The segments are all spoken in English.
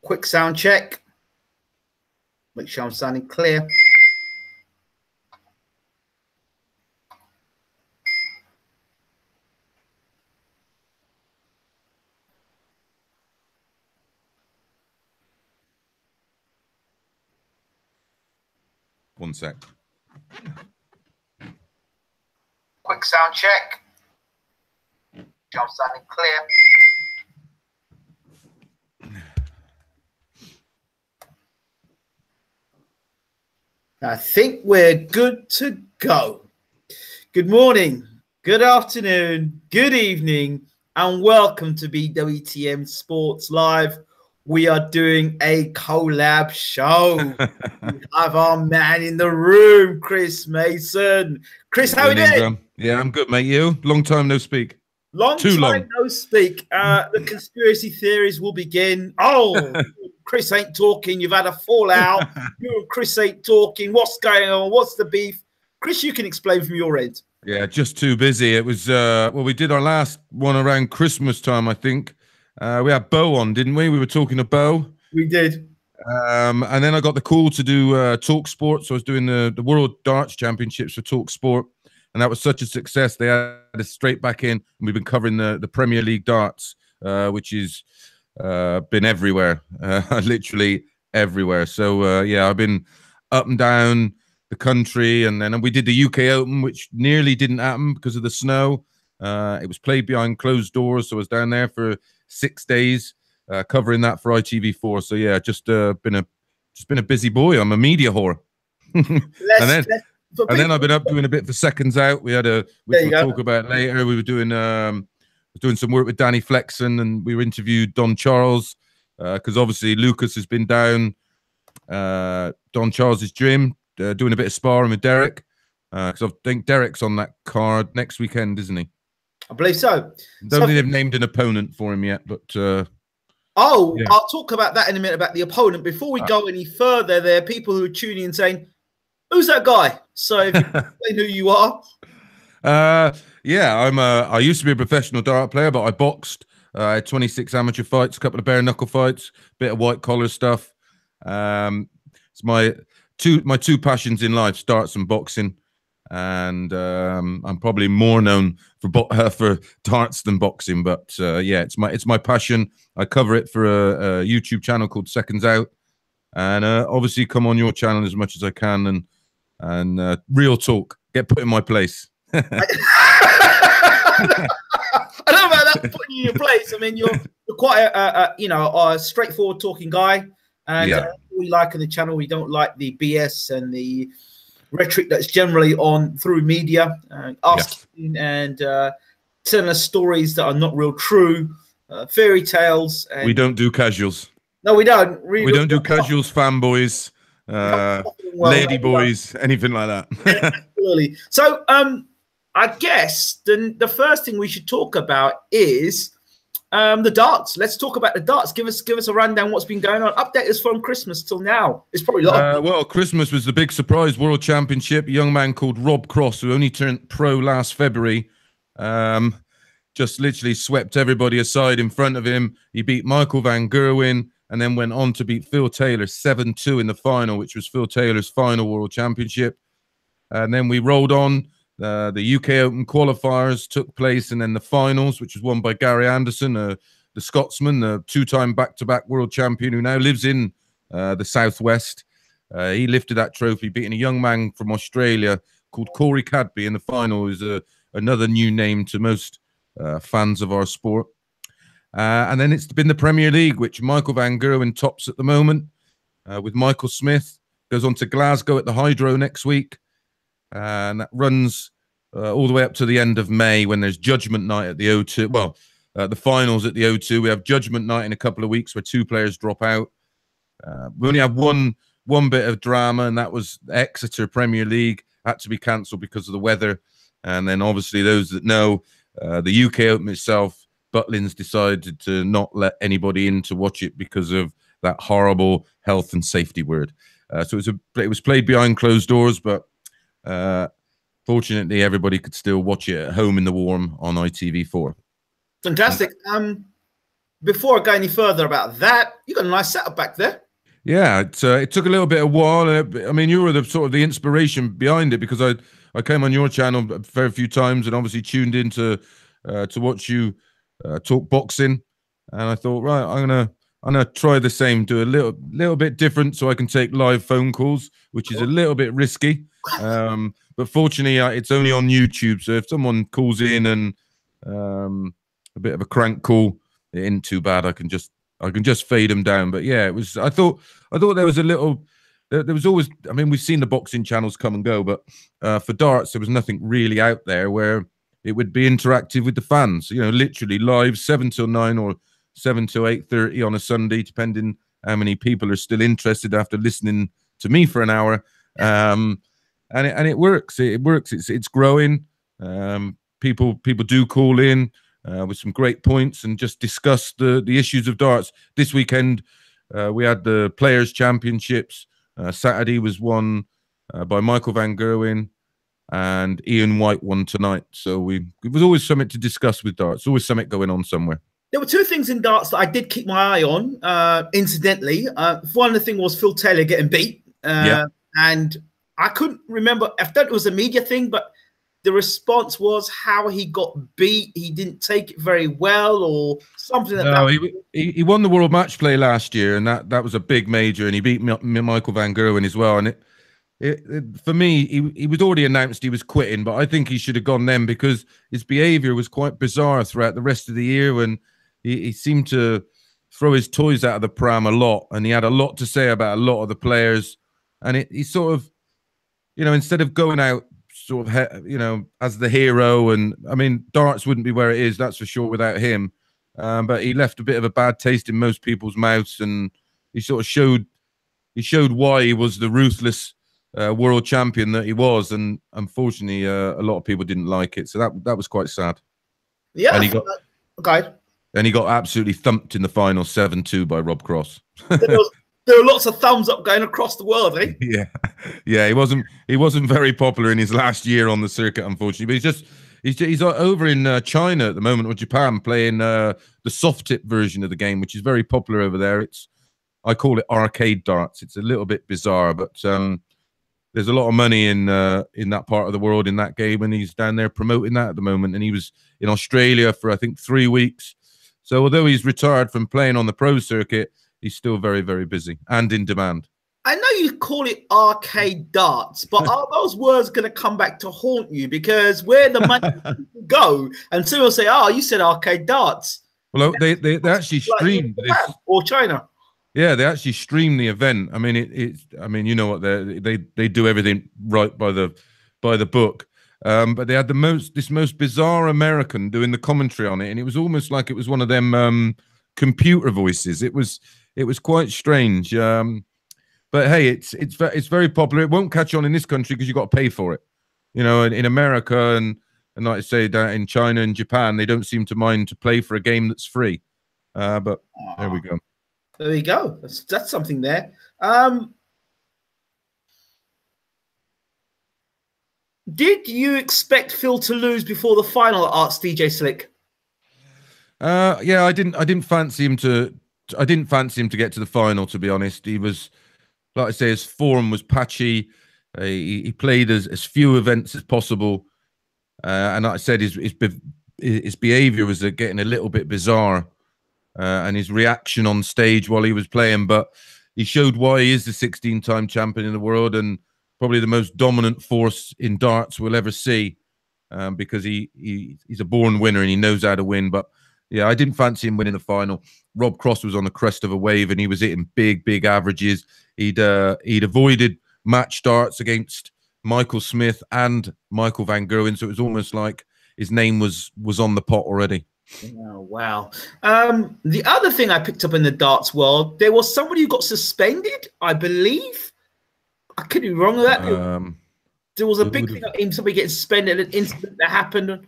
Quick sound check. Make sure I'm sounding clear. One sec. Quick sound check. Make sure I'm sounding clear. I think we're good to go. Good morning, good afternoon, good evening, and welcome to BWTM Sports Live. We are doing a collab show. We have our man in the room, Chris Mason. Chris, how are you doing? Yeah, I'm good, mate. You? Long time no speak. Long time no speak. The conspiracy theories will begin. Oh, Chris ain't talking. You've had a fallout. You and Chris ain't talking. What's going on? What's the beef? Chris, you can explain from your end. Yeah, just too busy. It was, well, we did our last one around Christmas time, I think. We had Bo on, didn't we? We were talking to Bo. We did. And then I got the call to do Talk Sport. So I was doing the World Darts Championships for Talk Sport. And that was such a success. They had us straight back in. And we've been covering the Premier League darts, which is been everywhere, literally everywhere. So, yeah, I've been up and down the country. And then we did the UK Open, which nearly didn't happen because of the snow. It was played behind closed doors. So I was down there for 6 days covering that for ITV4. So, yeah, just been a busy boy. I'm a media whore. And then I've been up doing a bit for Seconds Out. We had which we'll talk about later. We were doing some work with Danny Flexen, and we interviewed Don Charles because obviously Lucas has been down Don Charles's gym doing a bit of sparring with Derek because I think Derek's on that card next weekend, isn't he? I believe so. Don't think they've named an opponent for him yet, but yeah. I'll talk about that in a minute about the opponent. Before we go any further, there are people who are tuning in saying, "Who's that guy?" So if you explain who you are. Yeah, I used to be a professional dart player, but I boxed. I had 26 amateur fights, a couple of bare knuckle fights, bit of white collar stuff. It's my two passions in life: darts and boxing. And I'm probably more known for darts than boxing, but yeah, it's my passion. I cover it for a YouTube channel called Seconds Out, and obviously come on your channel as much as I can and real talk. Get put in my place. I don't know about that putting you in your place. I mean, you're quite a straightforward talking guy, and we like on the channel. We don't like the BS and the rhetoric that's generally on through media, asking and telling us stories that are not real true, fairy tales. And we don't do casuals. No, we don't. We don't do casuals, fanboys, lady boys, anything like that. Absolutely. So, I guess the first thing we should talk about is the darts. Let's talk about the darts. Give us a rundown. What's been going on? Update us from Christmas till now. It's probably well, Christmas was the big surprise World Championship. A young man called Rob Cross, who only turned pro last February, just literally swept everybody aside in front of him. He beat Michael van Gerwen and then went on to beat Phil Taylor 7-2 in the final, which was Phil Taylor's final World Championship. And then we rolled on. The UK Open qualifiers took place, and then the finals, which was won by Gary Anderson, the Scotsman, the two-time back-to-back world champion who now lives in the Southwest. He lifted that trophy, beating a young man from Australia called Corey Cadby in the final, who's another new name to most fans of our sport. And then it's been the Premier League, which Michael van Gerwen tops at the moment, with Michael Smith. Goes on to Glasgow at the Hydro next week. And that runs all the way up to the end of May when there's Judgment Night at the O2. Well, the finals at the O2. We have Judgment Night in a couple of weeks where 2 players drop out. We only have one bit of drama, and that was Exeter Premier League. Had to be cancelled because of the weather. And then obviously those that know, the UK Open itself, Butlins decided to not let anybody in to watch it because of that horrible health and safety word. So it was played behind closed doors, but fortunately everybody could still watch it at home in the warm on ITV4. Fantastic. before I go any further about that, you got a nice setup back there. Yeah, it took a little bit of while. I mean, you were the sort of the inspiration behind it, because I came on your channel a fair few times and obviously tuned in to watch you talk boxing, and I thought, right, I'm gonna try the same, do a little bit different, so I can take live phone calls, which is a little bit risky. But fortunately, it's only on YouTube, so if someone calls in and a bit of a crank call, it ain't too bad. I can just fade them down. But yeah, it was. I thought there was a little. There was always. I mean, we've seen the boxing channels come and go, but for darts, there was nothing really out there where it would be interactive with the fans. You know, literally live 7 till 9 or 7 till 8:30 on a Sunday, depending how many people are still interested after listening to me for an hour. And it works. It works. It's growing. People do call in with some great points and just discuss the issues of darts. This weekend we had the Players' Championships. Saturday was won by Michael van Gerwen, and Ian White won tonight. So it was always something to discuss with darts. Always something going on somewhere. There were two things in darts that I did keep my eye on. Incidentally, one of the things was Phil Taylor getting beat, and I couldn't remember. I thought it was a media thing, but the response was how he got beat. He didn't take it very well, or something. No, he won the World Match Play last year, and that was a big major, and he beat Michael van Gerwen as well. And for me, he was already announced he was quitting, but I think he should have gone then, because his behaviour was quite bizarre throughout the rest of the year, when he seemed to throw his toys out of the pram a lot, and he had a lot to say about a lot of the players. And he sort of, you know, instead of going out sort of, you know, as the hero, and I mean, darts wouldn't be where it is, that's for sure, without him. But he left a bit of a bad taste in most people's mouths, and he sort of showed why he was the ruthless world champion that he was, and unfortunately, a lot of people didn't like it. So that was quite sad. Yeah, and he got okay. And he got absolutely thumped in the final 7-2 by Rob Cross. There were lots of thumbs up going across the world, eh? Yeah. He wasn't very popular in his last year on the circuit, unfortunately. But he's over in China at the moment, or Japan, playing the soft tip version of the game, which is very popular over there. I call it arcade darts. It's a little bit bizarre, but there's a lot of money in that part of the world in that game, and he's down there promoting that at the moment. And he was in Australia for, I think, 3 weeks. So although he's retired from playing on the pro circuit, he's still very, very busy and in demand. I know you call it arcade darts, but are those words going to come back to haunt you? Because where the money go, and someone will say, "Oh, you said arcade darts." Well, they actually streamed this, or China. Yeah, they actually stream the event. I mean, I mean, you know what, they do everything right by the book. But they had this most bizarre American doing the commentary on it, and it was almost like it was one of them computer voices. It was quite strange. But hey, it's very popular. It won't catch on in this country because you've got to pay for it. You know, in America and like I say, down in China and Japan, they don't seem to mind to play for a game that's free. But there we go. There you go. That's something there. Did you expect Phil to lose before the final? Asked DJ Slick. Yeah, I didn't fancy him to. I didn't fancy him to get to the final. To be honest, he was, like I say, his form was patchy. He played as few events as possible, and like I said, his behaviour was getting a little bit bizarre. And his reaction on stage while he was playing, but he showed why he is the 16-time champion in the world and probably the most dominant force in darts we'll ever see, because he's a born winner and he knows how to win. But yeah, I didn't fancy him winning the final. Rob Cross was on the crest of a wave and he was hitting big averages. He'd avoided match darts against Michael Smith and Michael van Gerwen, so it was almost like his name was on the pot already. Oh, wow. The other thing I picked up in the darts world, there was somebody who got suspended, I believe. I could be wrong with that. There was a big thing about somebody getting suspended, an incident that happened.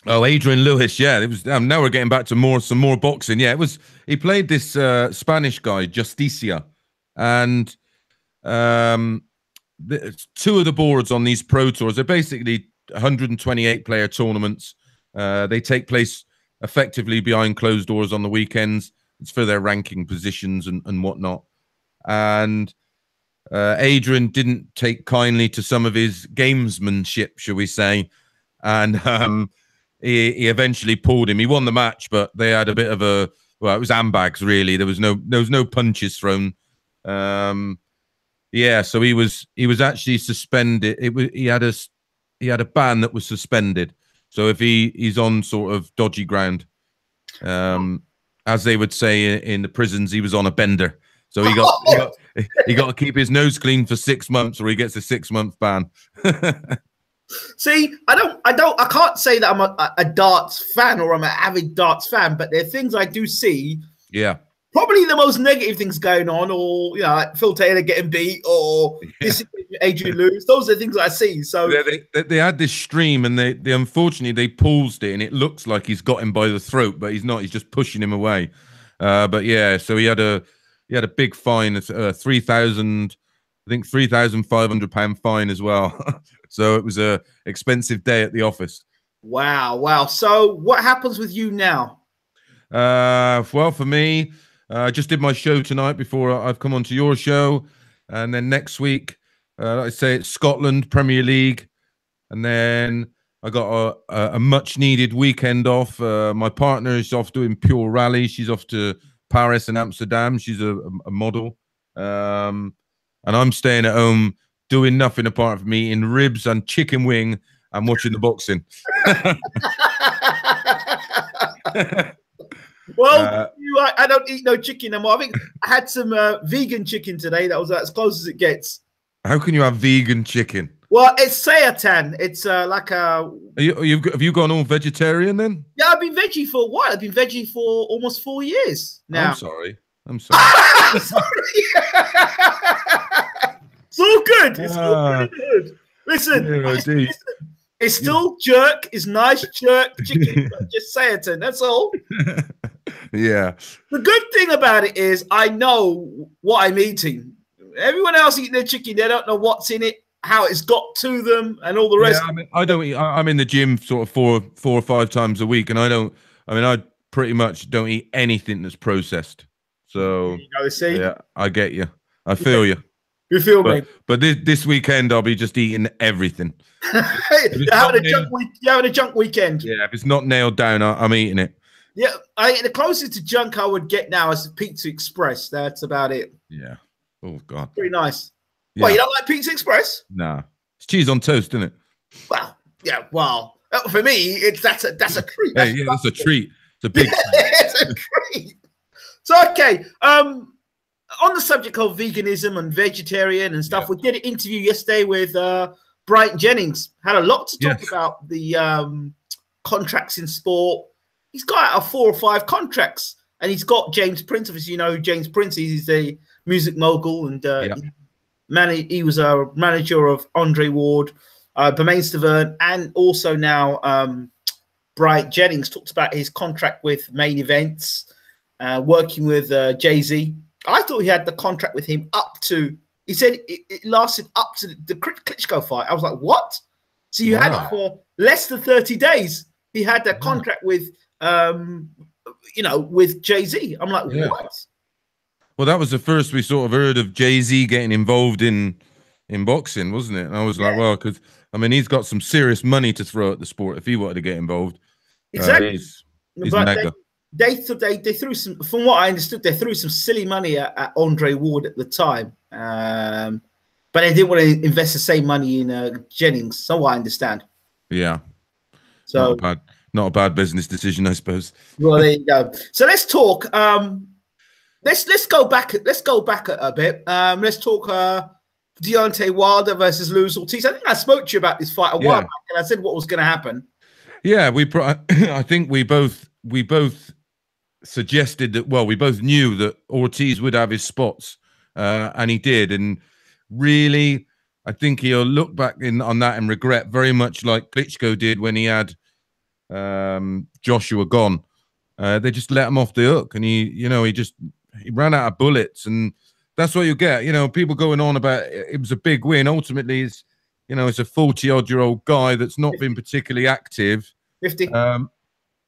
Oh, Adrian Lewis, yeah. It was. Now we're getting back to some more boxing. Yeah, it was. He played this Spanish guy, Justicia, and two of the boards on these pro tours are basically 128 player tournaments. They take place effectively behind closed doors on the weekends. It's for their ranking positions and whatnot. And Adrian didn't take kindly to some of his gamesmanship, shall we say, and he eventually pulled him. He won the match, but they had a bit of a, well, it was handbags really. There was no punches thrown. Yeah, so he was actually suspended. He had a ban that was suspended. So if he's on sort of dodgy ground, as they would say in the prisons, he was on a bender. So he got to keep his nose clean for 6 months, or he gets a 6-month ban. See, I can't say that I'm a darts fan or I'm an avid darts fan, but there are things I do see. Yeah. Probably the most negative things going on, or like Phil Taylor getting beat, or Adrian Lewis. Those are the things I see. So they had this stream, and they unfortunately they paused it, and it looks like he's got him by the throat, but he's not. He's just pushing him away. But yeah, so he had a big fine, 3,000, I think £3,500 fine as well. So it was a expensive day at the office. Wow. So what happens with you now? Well, for me, I just did my show tonight before I've come onto your show. And then next week, like I say, it's Scotland Premier League. And then I got a much needed weekend off. My partner is off doing pure rally. She's off to Paris and Amsterdam. She's a model. And I'm staying at home doing nothing apart from eating ribs and chicken wing and watching the boxing. Well, I don't eat no chicken anymore. I think I had some vegan chicken today. That was as close as it gets. How can you have vegan chicken? Well, it's seitan. It's like a... Have you gone all vegetarian then? Yeah, I've been veggie for a while. I've been veggie for almost 4 years now. I'm sorry. Sorry. It's all good. It's all good. Listen, it's still jerk. It's nice jerk chicken. Just seitan. That's all. Yeah. The good thing about it is I know what I'm eating. Everyone else eating their chicken, they don't know what's in it, how it's got to them, and all the rest. Yeah, I don't eat. I'm in the gym sort of four or five times a week, and I pretty much don't eat anything that's processed. So see? Yeah, I get you. I feel you. You feel me? But this weekend I'll be just eating everything. You're having a junk weekend. Yeah, if it's not nailed down, I'm eating it. Yeah, the closest to junk I would get now is Pizza Express. That's about it. Yeah. Oh God. Pretty nice. Yeah. Well, you don't like Pizza Express? Nah, it's cheese on toast, isn't it? Well, yeah. Well, for me, that's a treat. That's a treat. It's a big. It's a treat. So okay, on the subject of veganism and vegetarian and stuff, we did an interview yesterday with Brian Jennings. Had a lot to talk about the contracts in sport. He's got 4 or 5 contracts, and he's got James Prince. Obviously, you know James Prince. He's the music mogul, and he was a manager of Andre Ward, Bermain Stavern, and also now Brian Jennings talked about his contract with Main Events, working with Jay-Z. I thought he had the contract with him up to, he said it lasted up to the Klitschko fight. I was like, what? So you had it for less than 30 days. He had that contract with, with Jay-Z. I'm like, what? Well, that was the first we sort of heard of Jay-Z getting involved in boxing, wasn't it? And I was like, well, because, he's got some serious money to throw at the sport if he wanted to get involved. Exactly. He's mega. They threw some, from what I understood, they threw some silly money at Andre Ward at the time. But they didn't want to invest the same money in Jennings, so I understand. Yeah. So not a bad business decision, I suppose. Well, there you go. So let's talk. Let's go back a bit. Let's talk Deontay Wilder versus Luis Ortiz. I think I spoke to you about this fight a while back, and I said what was going to happen. Yeah, I think we both suggested that. Well, we both knew that Ortiz would have his spots, and he did. And really, I think he'll look back on that and regret, very much like Klitschko did when he had Joshua gone. They just let him off the hook, and he ran out of bullets, and that's what you get. People going on about it was a big win. Ultimately, it's a 40-odd-year-old guy that's not been particularly active. 50.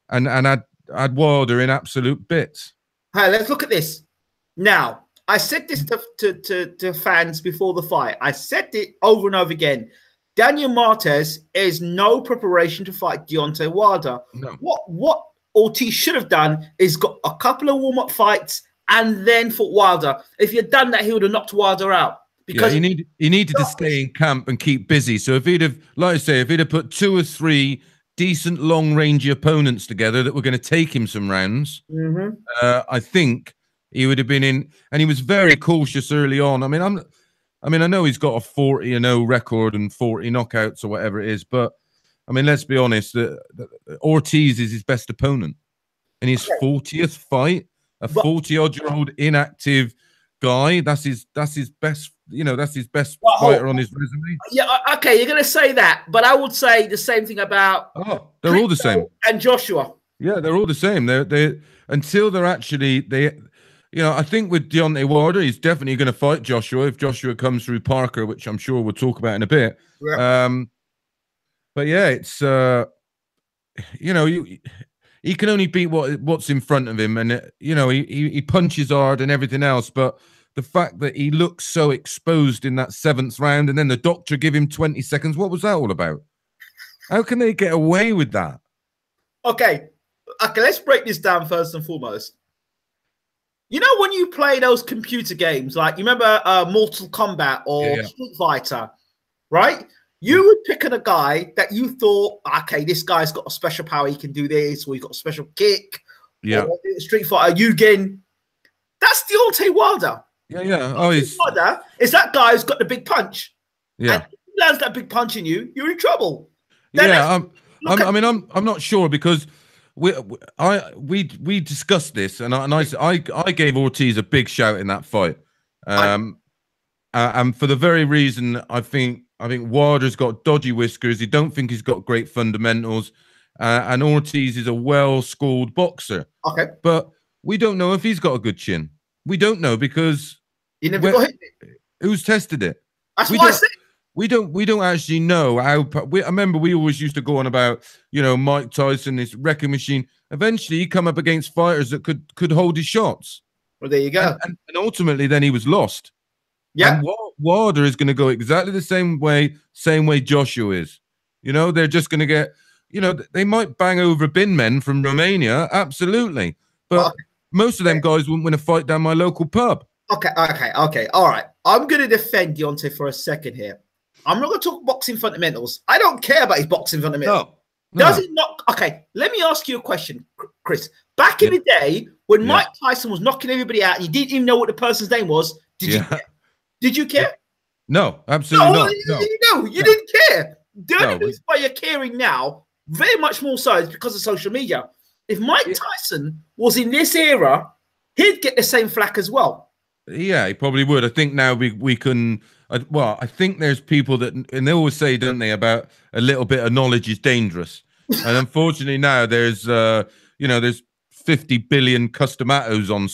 And had Wilder in absolute bits. Hey, let's look at this. Now, I said this to fans before the fight. I said it over and over again. Daniel Marquez is no preparation to fight Deontay Wilder. No. What Ortiz should have done is got a couple of warm-up fights and then fought Wilder. If he'd done that, he would have knocked Wilder out. Because he needed to stay in camp and keep busy. So if he'd have, like I say, if he'd have put 2 or 3 decent long-range opponents together that were going to take him some rounds, I think he would have been in. And he was very cautious early on. I mean, I know he's got a 40-0 record and 40 knockouts or whatever it is, but I mean, let's be honest. Ortiz is his best opponent in his 40th fight. A 40-odd-year-old inactive guy. That's his best. You know, that's his best fighter on his resume. Yeah, okay, you're going to say that, but I would say the same thing about. Oh, they're all the same. And Joshua. Yeah, they're all the same. They until they're actually You know, I think with Deontay Wilder, he's definitely going to fight Joshua if Joshua comes through Parker, which I'm sure we'll talk about in a bit. Yeah. But yeah, it's you know, he can only beat what's in front of him, and you know, he punches hard and everything else. But the fact that he looks so exposed in that 7th round, and then the doctor give him 20 seconds, what was that all about? How can they get away with that? Okay, let's break this down first and foremost. You know, when you play those computer games, like you remember Mortal Kombat or Street Fighter, right? You would pick on a guy that you thought, okay, this guy's got a special power, he can do this, or he's got a special kick. Yeah. Or Street Fighter, Yugen. That's Deontay Wilder. Yeah. Oh, he's Wilder is that guy who's got the big punch. Yeah. And if he lands that big punch in you, you're in trouble. I'm not sure because we discussed this, and I gave Ortiz a big shout in that fight, and for the very reason I think Wilder's got dodgy whiskers. He don't think he's got great fundamentals, and Ortiz is a well-schooled boxer. Okay, but we don't know if he's got a good chin. We don't know because you never got hit. Who's tested it? That's what I said. We don't actually know how. I remember we always used to go on about, you know, Mike Tyson, this wrecking machine. Eventually, he come up against fighters that could hold his shots. Well, there you go. And ultimately, then he was lost. Yeah. And Wilder is going to go exactly the same way Joshua is. You know, they're just going to get. You know, they might bang over bin men from Romania, absolutely, but most of them guys wouldn't win a fight down my local pub. Okay. All right. I'm going to defend Deontay for a second here. I'm not going to talk boxing fundamentals. I don't care about his boxing fundamentals. No. Does it not? Okay, let me ask you a question, Chris. Back in the day when Mike Tyson was knocking everybody out, and you didn't even know what the person's name was. Did you care? Did you care? No, absolutely not. No, you didn't care. The only reason why you're caring now, very much more so, is because of social media. If Mike Tyson was in this era, he'd get the same flack as well. Yeah, he probably would. I think now we can. Well, I think there's people that, and they always say, don't they, about a little bit of knowledge is dangerous. And unfortunately now there's, you know, there's 50 billion customatos on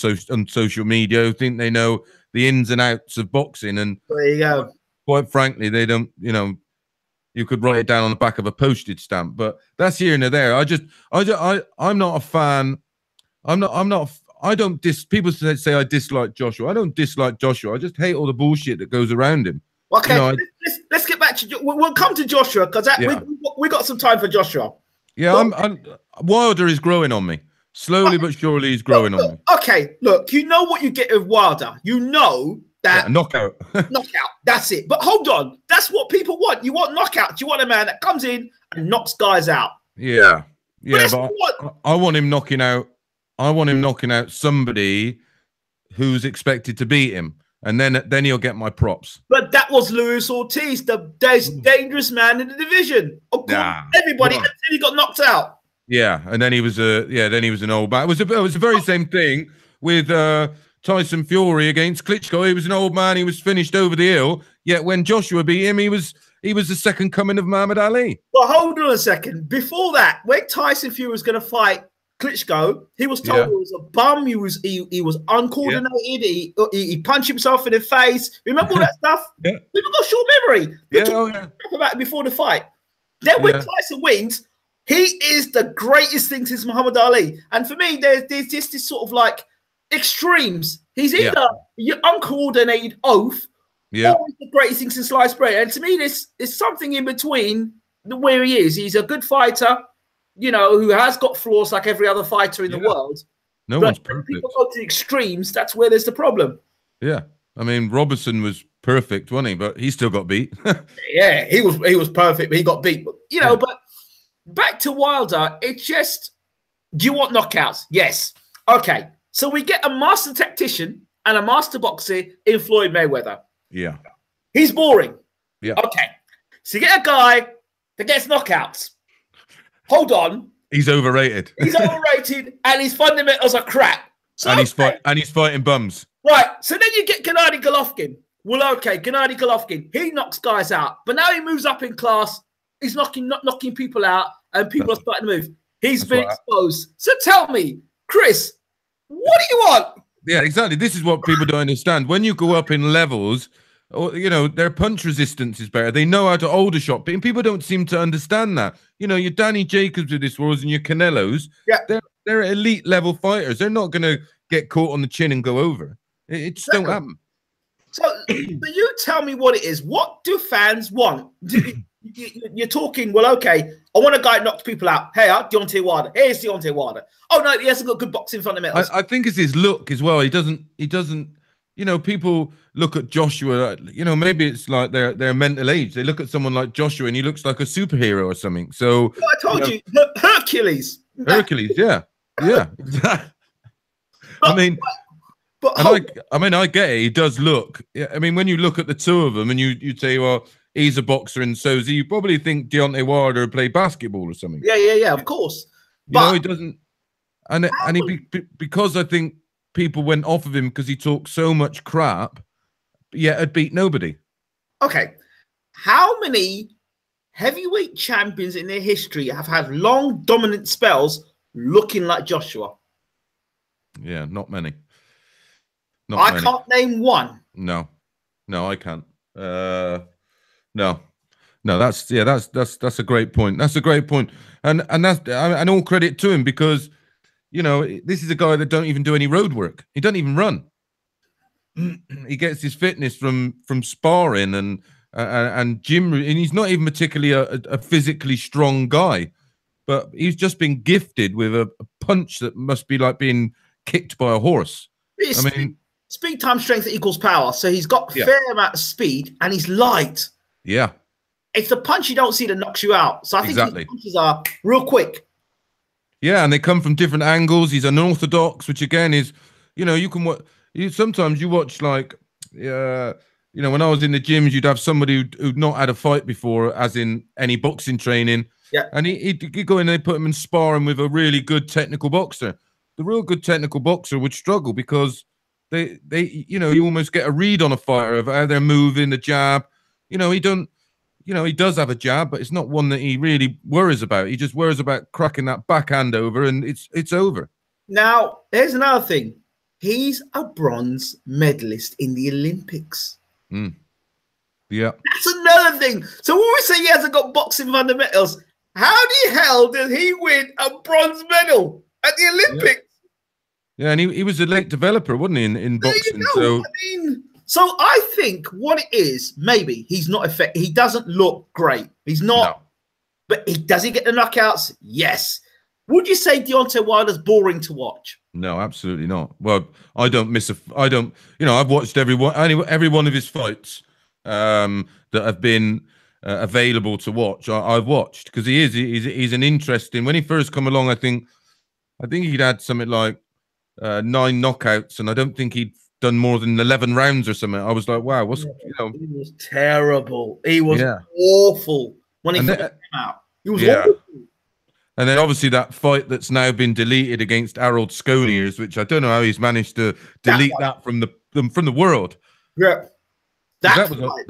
social media who think they know the ins and outs of boxing. And there you go. Quite frankly, they don't, you know, you could write it down on the back of a postage stamp, but that's here and there. I'm not a fan. People say I dislike Joshua. I don't dislike Joshua. I just hate all the bullshit that goes around him. Okay, you know, let's get back to. We'll come to Joshua because we got some time for Joshua. Yeah, Wilder is growing on me slowly but surely. He's growing on me. Okay, look, you know what you get with Wilder. You know that knockout. Knockout. That's it. But hold on, that's what people want. You want knockouts. You want a man that comes in and knocks guys out. Yeah, but I want him knocking out. I want him knocking out somebody who's expected to beat him, and then he'll get my props. But that was Luis Ortiz, the dangerous man in the division. Everybody until he got knocked out. Yeah, and then he was an old man. It was the very same thing with Tyson Fury against Klitschko. He was an old man. He was finished over the hill. Yet when Joshua beat him, he was the second coming of Muhammad Ali. Well, hold on a second. Before that, when Tyson Fury was going to fight Klitschko, he was told he was a bum. He was uncoordinated. Yeah. He punched himself in the face. Remember all that stuff? People got short memory. They talk about it before the fight. Then when Tyson wins, He is the greatest thing since Muhammad Ali. And for me, there's just this sort of like extremes. He's either your uncoordinated oath or he's the greatest thing since sliced bread. And to me, there's something in between where he is. He's a good fighter, you know, who has got flaws like every other fighter in the world. No one's perfect. When people go to the extremes, that's where there's the problem. Yeah. I mean, Robertson was perfect, wasn't he? But he still got beat. Yeah, he was perfect, but he got beat. But, you know, but back to Wilder, it's just, do you want knockouts? Yes. Okay. So we get a master tactician and a master boxer in Floyd Mayweather. Yeah. He's boring. Yeah. Okay. So you get a guy that gets knockouts. Hold on. He's overrated. He's overrated, and his fundamentals are crap. So, and he's fighting bums. Right. So then you get Gennady Golovkin. Well, okay, Gennady Golovkin, he knocks guys out, but now he moves up in class. He's knocking people out, and people are starting to move. He's been exposed. So tell me, Chris, what do you want? Yeah, exactly. This is what people don't understand. When you go up in levels, or you know, their punch resistance is better. They know how to hold a shot, but people don't seem to understand that. You know, your Danny Jacobs of this world and your Canelos, they're elite level fighters. They're not going to get caught on the chin and go over. It just don't happen. So you tell me what it is. What do fans want? You're talking, well, okay, I want a guy that knocks people out. Hey, Deontay Wilder. Here's Deontay Wilder. Oh, no, he hasn't got good boxing fundamentals. I think it's his look as well. He doesn't, you know, people look at Joshua, you know, maybe it's like their mental age. They look at someone like Joshua and he looks like a superhero or something. So well, I told you, Hercules. Hercules, yeah. Yeah. I mean, I get it. He does look. I mean, when you look at the two of them and you say, well, he's a boxer and so's he, you probably think Deontay Wilder would play basketball or something. Yeah, of course. You know, he doesn't. And because I think people went off of him because he talked so much crap, yet had beat nobody. Okay. How many heavyweight champions in their history have had long dominant spells looking like Joshua? Yeah, not many. I can't name one. No, I can't. No, that's a great point. That's a great point. And that's and all credit to him because, you know, this is a guy that don't even do any road work. He doesn't even run. He gets his fitness from sparring and gym, and he's not even particularly a physically strong guy, but he's just been gifted with a punch that must be like being kicked by a horse. I mean, speed times strength equals power. So he's got a fair amount of speed and he's light. Yeah. It's the punch you don't see that knocks you out. So I think his punches are real quick. Yeah, and they come from different angles. He's unorthodox, which again is, you know, you can watch. Sometimes you watch like, you know, when I was in the gyms, you'd have somebody who'd not had a fight before, as in any boxing training. Yeah. And he'd go in and put him in sparring with a really good technical boxer. The real good technical boxer would struggle because they you know, you almost get a read on a fighter of how they're moving, the jab. You know, he does have a jab, but it's not one that he really worries about. He just worries about cracking that backhand over, and it's over. Now, here's another thing. He's a bronze medalist in the Olympics. Yeah. That's another thing. So when we say he hasn't got boxing fundamentals, how the hell did he win a bronze medal at the Olympics? Yeah, and he was a late developer, wasn't he, in boxing? So I mean, so I think what it is, maybe he's not effective. He doesn't look great. He's not. No. But does he get the knockouts? Yes. Would you say Deontay Wilder's boring to watch? No, absolutely not. Well, I don't, you know, I've watched every one of his fights that have been available to watch. I've watched because he's an interesting. When he first come along, I think he'd had something like 9 knockouts, and I don't think he'd done more than 11 rounds or something. I was like, wow, you know? He was terrible. He was awful when he first came out. He was awful. And then obviously that fight that's now been deleted against Harold Sconiers, which I don't know how he's managed to delete that from the world. Yeah, that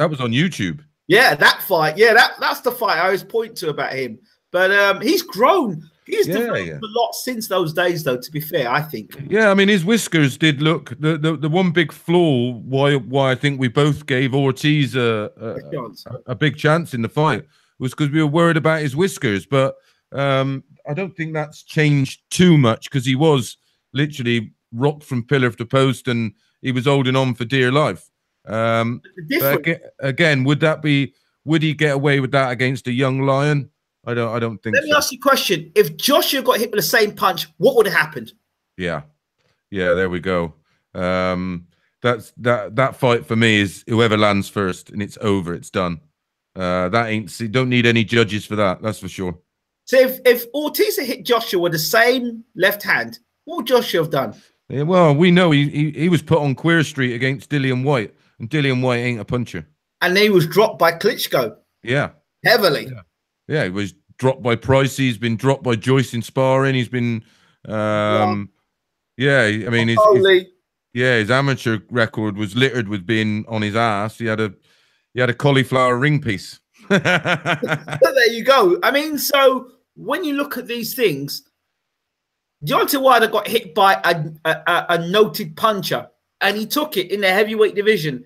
was on YouTube. Yeah, that fight. Yeah, that's the fight I always point to about him. But he's grown. He's developed a lot since those days, though. To be fair, I think. Yeah, I mean, his whiskers did look. The one big flaw why I think we both gave Ortiz a big chance in the fight was because we were worried about his whiskers. But I don't think that's changed too much because he was literally rocked from pillar to post and he was holding on for dear life. But again, would he get away with that against a young lion? I don't think so. Let me ask you a question. If Joshua got hit with the same punch, what would have happened? Yeah, there we go. That fight for me is whoever lands first, and it's over. It's done. You don't need any judges for that. That's for sure. So if Ortiz had hit Joshua with the same left hand, what would Joshua have done? Yeah, well, we know he was put on Queer Street against Dillian White, and Dillian White ain't a puncher. And then he was dropped by Klitschko. Yeah, heavily. Yeah, he was dropped by Price. He's been dropped by Joyce in sparring. He's been, yeah. I mean, his amateur record was littered with being on his ass. He had a cauliflower ring piece. There you go. I mean, so when you look at these things, Deontay Wilder got hit by a noted puncher, and he took it in the heavyweight division.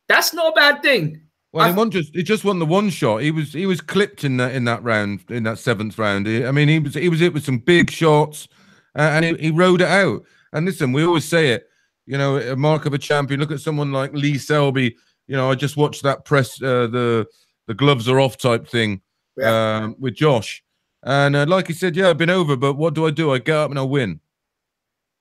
That's not a bad thing. Well, he just won the one shot. He was clipped in that round, in that 7th round. I mean, he was hit with some big shots, and he rode it out. And listen, we always say it, you know, a mark of a champion. Look at someone like Lee Selby. You know, I just watched that press, the gloves are off type thing with Josh. And like he said, yeah, I've been over, but what do? I get up and I win.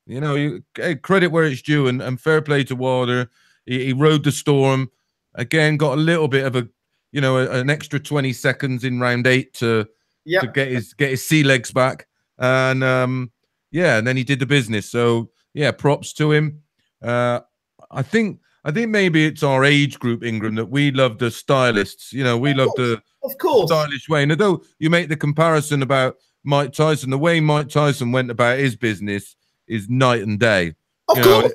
You know, credit where it's due, and fair play to Wilder. He rode the storm. Again, got a little bit of an extra 20 seconds in round 8 to get his sea legs back. And and then he did the business. So yeah, props to him. I think maybe it's our age group, Ingram, that we love the stylists. You know, we love the stylish way. And although you make the comparison about Mike Tyson, the way Mike Tyson went about his business is night and day. Of course.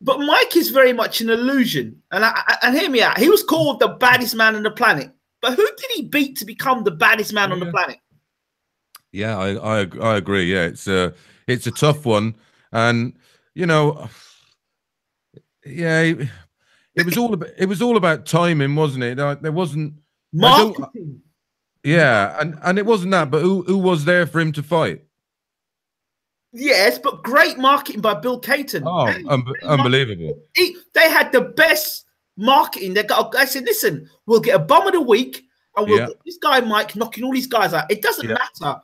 But Mike is very much an illusion. And hear me out. He was called the baddest man on the planet. But who did he beat to become the baddest man on the planet? Yeah, I agree. Yeah, it's a tough one. And, you know, yeah, it was all about timing, wasn't it? There wasn't marketing. Yeah, and it wasn't that, but who was there for him to fight? Yes, but great marketing by Bill Caton. Oh, unbelievable. They had the best marketing. I said, listen, we'll get a bum of the week, and we'll get this guy Mike knocking all these guys out. It doesn't matter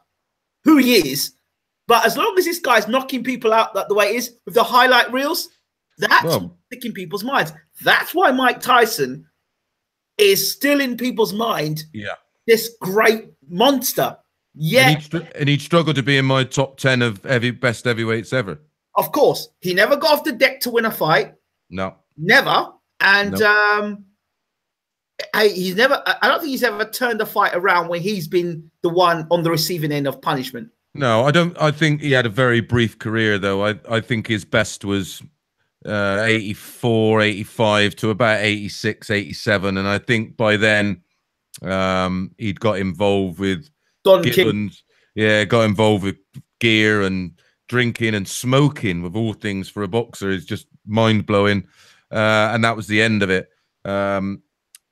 who he is, but as long as this guy's knocking people out the way it is with the highlight reels, that's sticking people's minds. That's why Mike Tyson is still in people's mind. Yeah, this great monster. Yeah, and he'd struggle to be in my top 10 of best heavyweights ever. Of course, he never got off the deck to win a fight. No, never. And he's never. I don't think he's ever turned a fight around when he's been the one on the receiving end of punishment. No, I don't. I think he had a very brief career, though. I think his best was 84, 85 to about 86, 87, and I think by then he'd got involved with Don Gibbons, got involved with gear and drinking and smoking, with all things for a boxer, is just mind blowing. And that was the end of it. And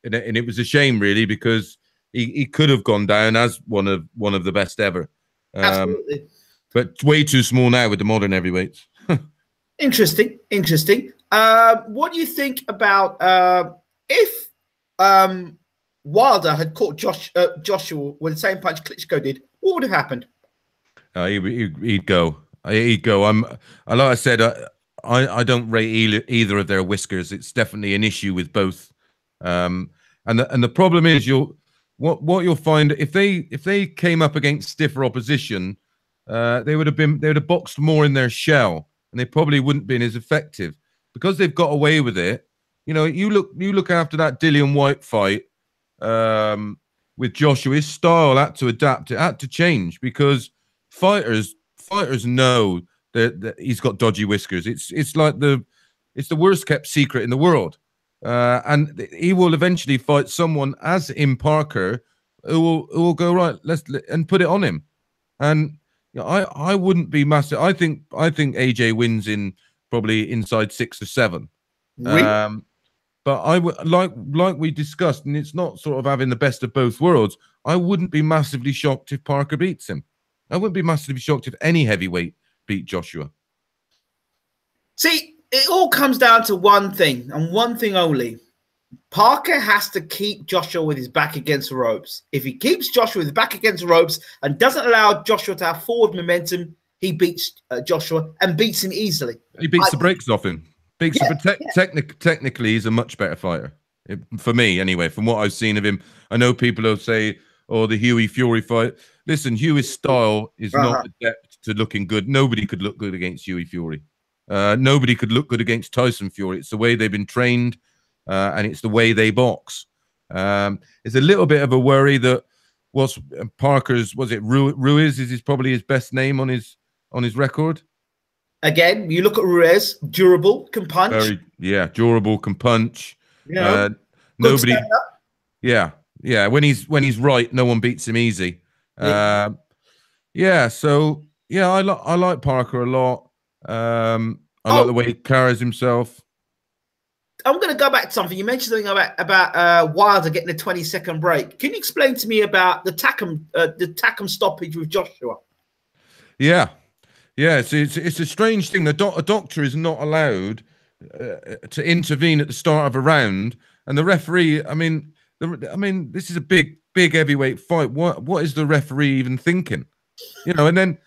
it was a shame, really, because he could have gone down as one of the best ever. Absolutely. But way too small now with the modern heavyweights. Interesting. What do you think about if Wilder had caught Joshua with the same punch Klitschko did? What would have happened? He'd go. Like I said, I don't rate either of their whiskers. It's definitely an issue with both. And the problem is what you'll find if they came up against stiffer opposition, they would have boxed more in their shell, and they probably wouldn't have been as effective because they've got away with it. You know, you look after that Dillian White fight with Joshua, his style had to adapt. It had to change because fighters know that he's got dodgy whiskers. It's the worst kept secret in the world. And he will eventually fight someone as in Parker who will go, right, and put it on him. And you know, I wouldn't be massive. I think AJ wins in probably inside 6 or 7. Really? But I would like we discussed, and it's not sort of having the best of both worlds. I wouldn't be massively shocked if Parker beats him. I wouldn't be massively shocked if any heavyweight beat Joshua. See, it all comes down to one thing and one thing only. Parker has to keep Joshua with his back against the ropes. If he keeps Joshua with his back against the ropes and doesn't allow Joshua to have forward momentum, he beats Joshua and beats him easily. He beats the brakes off him. Technically, he's a much better fighter. For me, anyway, from what I've seen of him. I know people will say, oh, the Hughie Fury fight. Listen, Hughie's style is not adept to looking good. Nobody could look good against Hughie Fury. Nobody could look good against Tyson Fury. It's the way they've been trained, and it's the way they box. It's a little bit of a worry that Parker's, was it Ruiz is probably his best name on his record. Again, you look at Ruiz, durable, can punch. Durable, can punch. Yeah, nobody. Yeah. When he's right, no one beats him easy. I like Parker a lot. I like the way he carries himself. I'm going to go back to something. You mentioned something about Wilder getting a 20-second break. Can you explain to me about the Takam stoppage with Joshua? Yeah. It's a strange thing. A doctor is not allowed to intervene at the start of a round, and the referee. I mean, this is a big heavyweight fight. What is the referee even thinking? And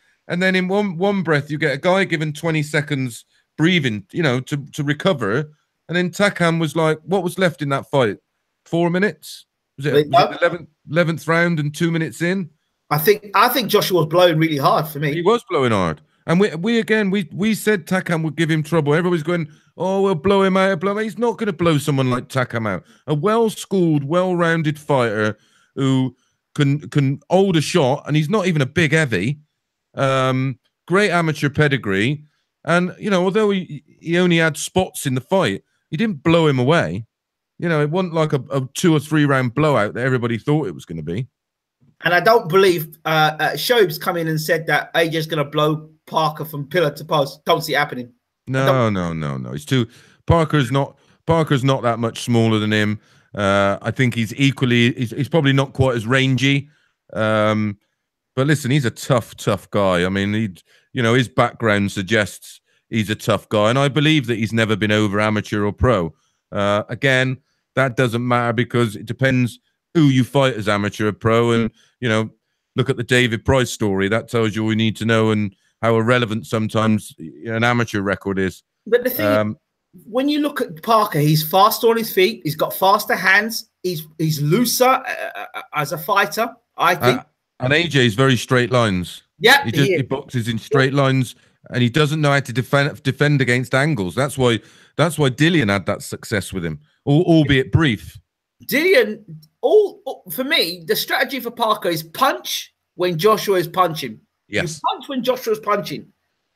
then in one breath you get a guy given 20 seconds breathing, to recover, and then Takam was like, what was left in that fight? 4 minutes? Was it the 11th round and 2 minutes in? I think Joshua was blowing really hard for me. He was blowing hard. And we said Takam would give him trouble. Everybody's going, oh, we'll blow him out. He's not going to blow someone like Takam out. A well-schooled, well-rounded fighter who can hold a shot, and he's not even a big heavy. Great amateur pedigree. And, although he only had spots in the fight, he didn't blow him away. It wasn't like a 2 or 3 round blowout that everybody thought it was going to be. And I don't believe Shoaib's come in and said that AJ's going to blow Parker from pillar to post. Don't see it happening. No. Parker's not that much smaller than him. I think he's probably not quite as rangy. But listen, he's a tough guy. I mean, his background suggests he's a tough guy, and I believe that he's never been over amateur or pro. Again, that doesn't matter because it depends who you fight as amateur or pro, and look at the David Price story. That tells you all you need to know and how irrelevant sometimes an amateur record is. But the thing, when you look at Parker, he's faster on his feet. He's got faster hands. He's looser as a fighter, I think. And AJ is very straight lines. Yeah, he boxes in straight lines, and he doesn't know how to defend against angles. That's why Dillian had that success with him, albeit brief. Dillian, for me, the strategy for Parker is punch when Joshua is punching. Yes. You punch when Joshua is punching.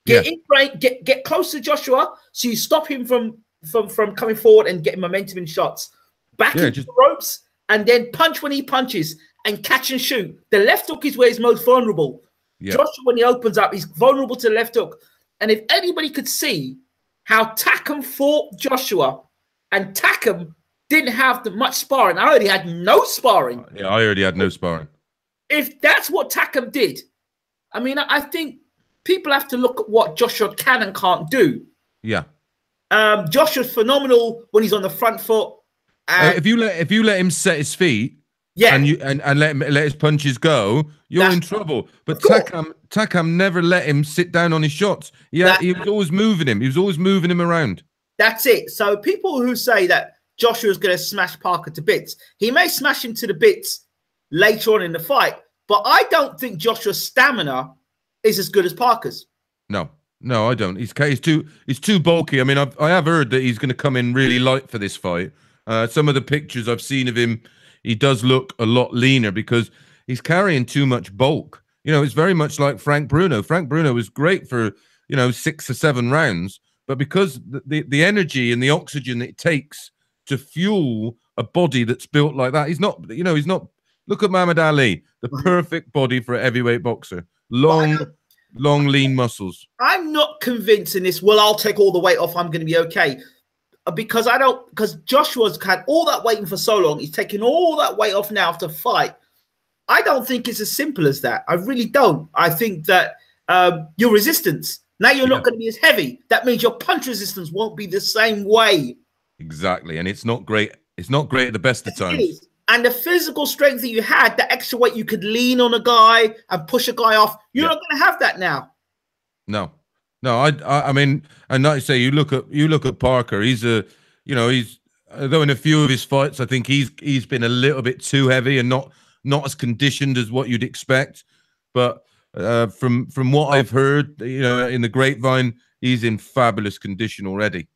Get in front, get close to Joshua, so you stop him from coming forward and getting momentum in shots. Back into the ropes, and then punch when he punches and catch and shoot. The left hook is where he's most vulnerable. Yeah. Joshua, when he opens up, he's vulnerable to the left hook. And if anybody could see how Takam fought Joshua, and Takam didn't have much sparring. I already had no sparring. Yeah, I already had no sparring. If that's what Takam did, I mean, I think people have to look at what Joshua can and can't do. Yeah. Joshua's phenomenal when he's on the front foot. If you let him set his feet, and let his punches go, you're in trouble. But Takam never let him sit down on his shots. He was always moving him. He was always moving him around. That's it. So people who say that Joshua's going to smash Parker to bits, he may smash him to the bits later on in the fight, but I don't think Joshua's stamina is as good as Parker's. No, I don't. He's too bulky. I mean, I have heard that he's going to come in really light for this fight. Some of the pictures I've seen of him, he does look a lot leaner because he's carrying too much bulk. It's very much like Frank Bruno. Frank Bruno was great for 6 or 7 rounds, but because the energy and the oxygen it takes to fuel a body that's built like that, he's not. Look at Muhammad Ali, the perfect body for a heavyweight boxer. Long, lean muscles. I'm not convinced in this. Well, I'll take all the weight off. I'm going to be okay. Because Joshua's had all that waiting for so long. He's taking all that weight off now to fight. I don't think it's as simple as that. I really don't. I think that your resistance, now you're not going to be as heavy. That means your punch resistance won't be the same way. Exactly. And it's not great. It's not great at the best of times. And the physical strength that you had, the extra weight you could lean on a guy and push a guy off, you're not going to have that now. No. No, I mean, and like I say, you look at Parker. He's although in a few of his fights, I think he's been a little bit too heavy and not as conditioned as what you'd expect. But from what I've heard, in the grapevine, he's in fabulous condition already.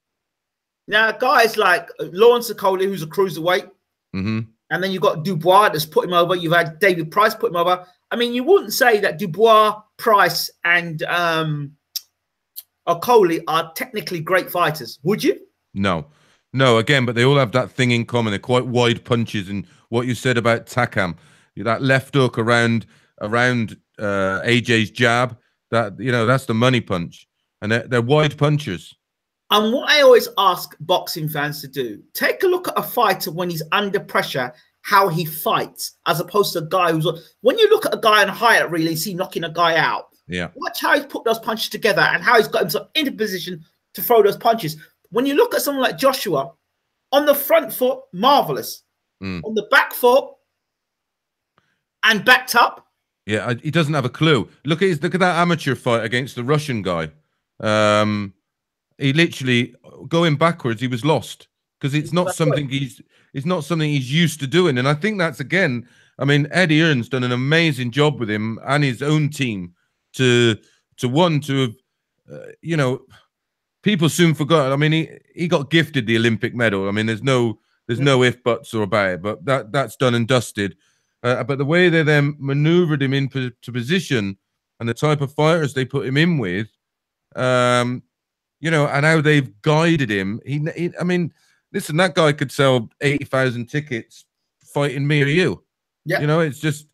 Now, guys like Lawrence Okoli, who's a cruiserweight, and then you've got Dubois that's put him over. You've had David Price put him over. I mean, you wouldn't say that Dubois, Price, and Okoli are technically great fighters, would you? No. Again, but they all have that thing in common. They're quite wide punches, and what you said about Takam, that left hook around AJ's jab, that's the money punch, and they're wide punchers. And what I always ask boxing fans to do, take a look at a fighter when he's under pressure, how he fights, as opposed to a guy who's, when you look at a guy on a highlight reel and see knocking a guy out, watch how he's put those punches together and how he's got himself into position to throw those punches. When you look at someone like Joshua, on the front foot, marvelous. On the back foot and backed up. Yeah, he doesn't have a clue. Look at that amateur fight against the Russian guy. He literally, going backwards, he was lost because it's not something he's used to doing. And I think that's, again, I mean, Eddie Earn's done an amazing job with him and his own team to have, people soon forgot. I mean, he got gifted the Olympic medal. I mean, there's no if, buts, or about it. But that's done and dusted. But the way they then maneuvered him into position and the type of fighters they put him in with, and how they've guided him. I mean, listen, that guy could sell 80,000 tickets fighting me or you. Yeah, it's just,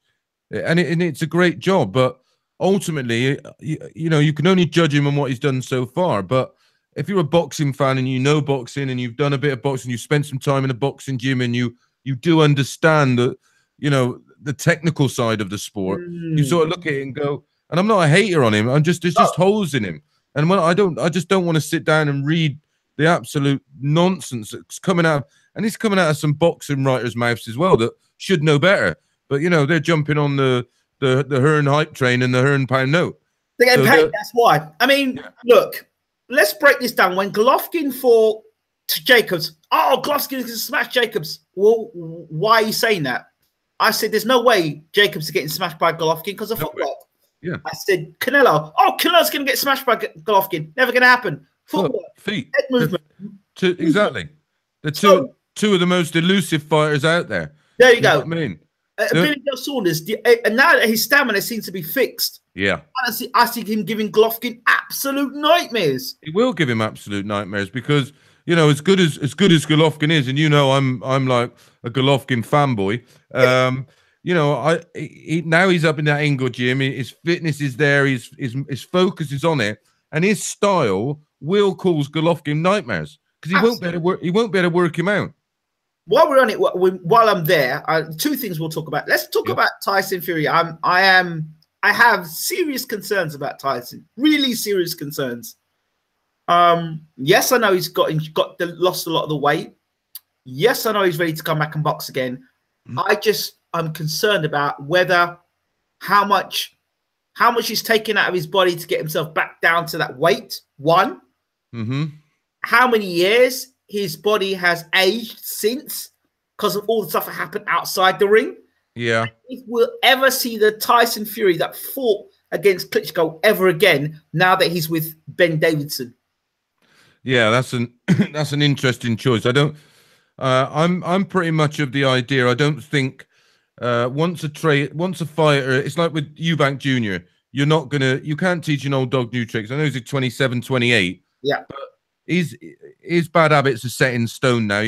and it's a great job. But ultimately, you can only judge him on what he's done so far. But if you're a boxing fan and you know boxing and you've done a bit of boxing, you spent some time in a boxing gym and you do understand that, the technical side of the sport, you sort of look at it and go, and I'm not a hater on him. There's just holes in him. And when I just don't want to sit down and read the absolute nonsense that's coming out. And it's coming out of some boxing writers' mouths as well that should know better. But, they're jumping on the Hearn hype train and the Hearn pound note. They're getting paid, that's why. I mean, look, let's break this down. When Golovkin fought Jacobs, Golovkin is going to smash Jacobs. Well, why are you saying that? I said, there's no way Jacobs is getting smashed by Golovkin because of footwork. Yeah. I said, Canelo. Canelo's going to get smashed by Golovkin. Never going to happen. Footwork. Feet. Head movement. Exactly. The two of the most elusive fighters out there. There you go. What I mean? Billy Joe Saunders, and now that his stamina seems to be fixed. Yeah. I see him giving Golovkin absolute nightmares. He will give him absolute nightmares because, as good as Golovkin is, and I'm like a Golovkin fanboy. Now he's up in that Ingle gym. His fitness is there. His focus is on it, and his style will cause Golovkin nightmares because he won't be able to work him out. While we're on it, while I'm there, two things we'll talk about. Let's talk about Tyson Fury. I have serious concerns about Tyson. Really serious concerns. Yes, I know he's lost a lot of the weight. Yes, I know he's ready to come back and box again. I'm concerned about how much he's taken out of his body to get himself back down to that weight. One, how many years his body has aged since because of all the stuff that happened outside the ring. Yeah, if we'll ever see the Tyson Fury that fought against Klitschko ever again, now that he's with Ben Davidson. Yeah, that's an interesting choice. I'm pretty much of the idea. I don't think once a fighter, it's like with Eubank Jr. You can't teach an old dog new tricks. I know he's 27, 28. Yeah, but his bad habits are set in stone now.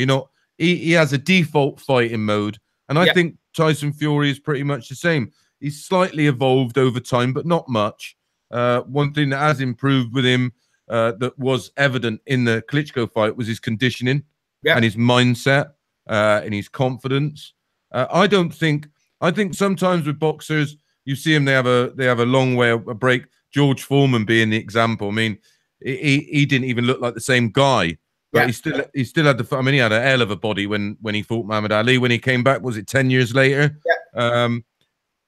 He has a default fighting mode, and I think Tyson Fury is pretty much the same. He's slightly evolved over time, but not much. One thing that has improved with him that was evident in the Klitschko fight was his conditioning and his mindset and his confidence. I don't think I think sometimes with boxers, you see them, they have a long way a break. George Foreman being the example. I mean, he didn't even look like the same guy, but Yeah, he still had the. I mean, he had a hell of a body when he fought Muhammad Ali. When he came back, was it 10 years later? yeah.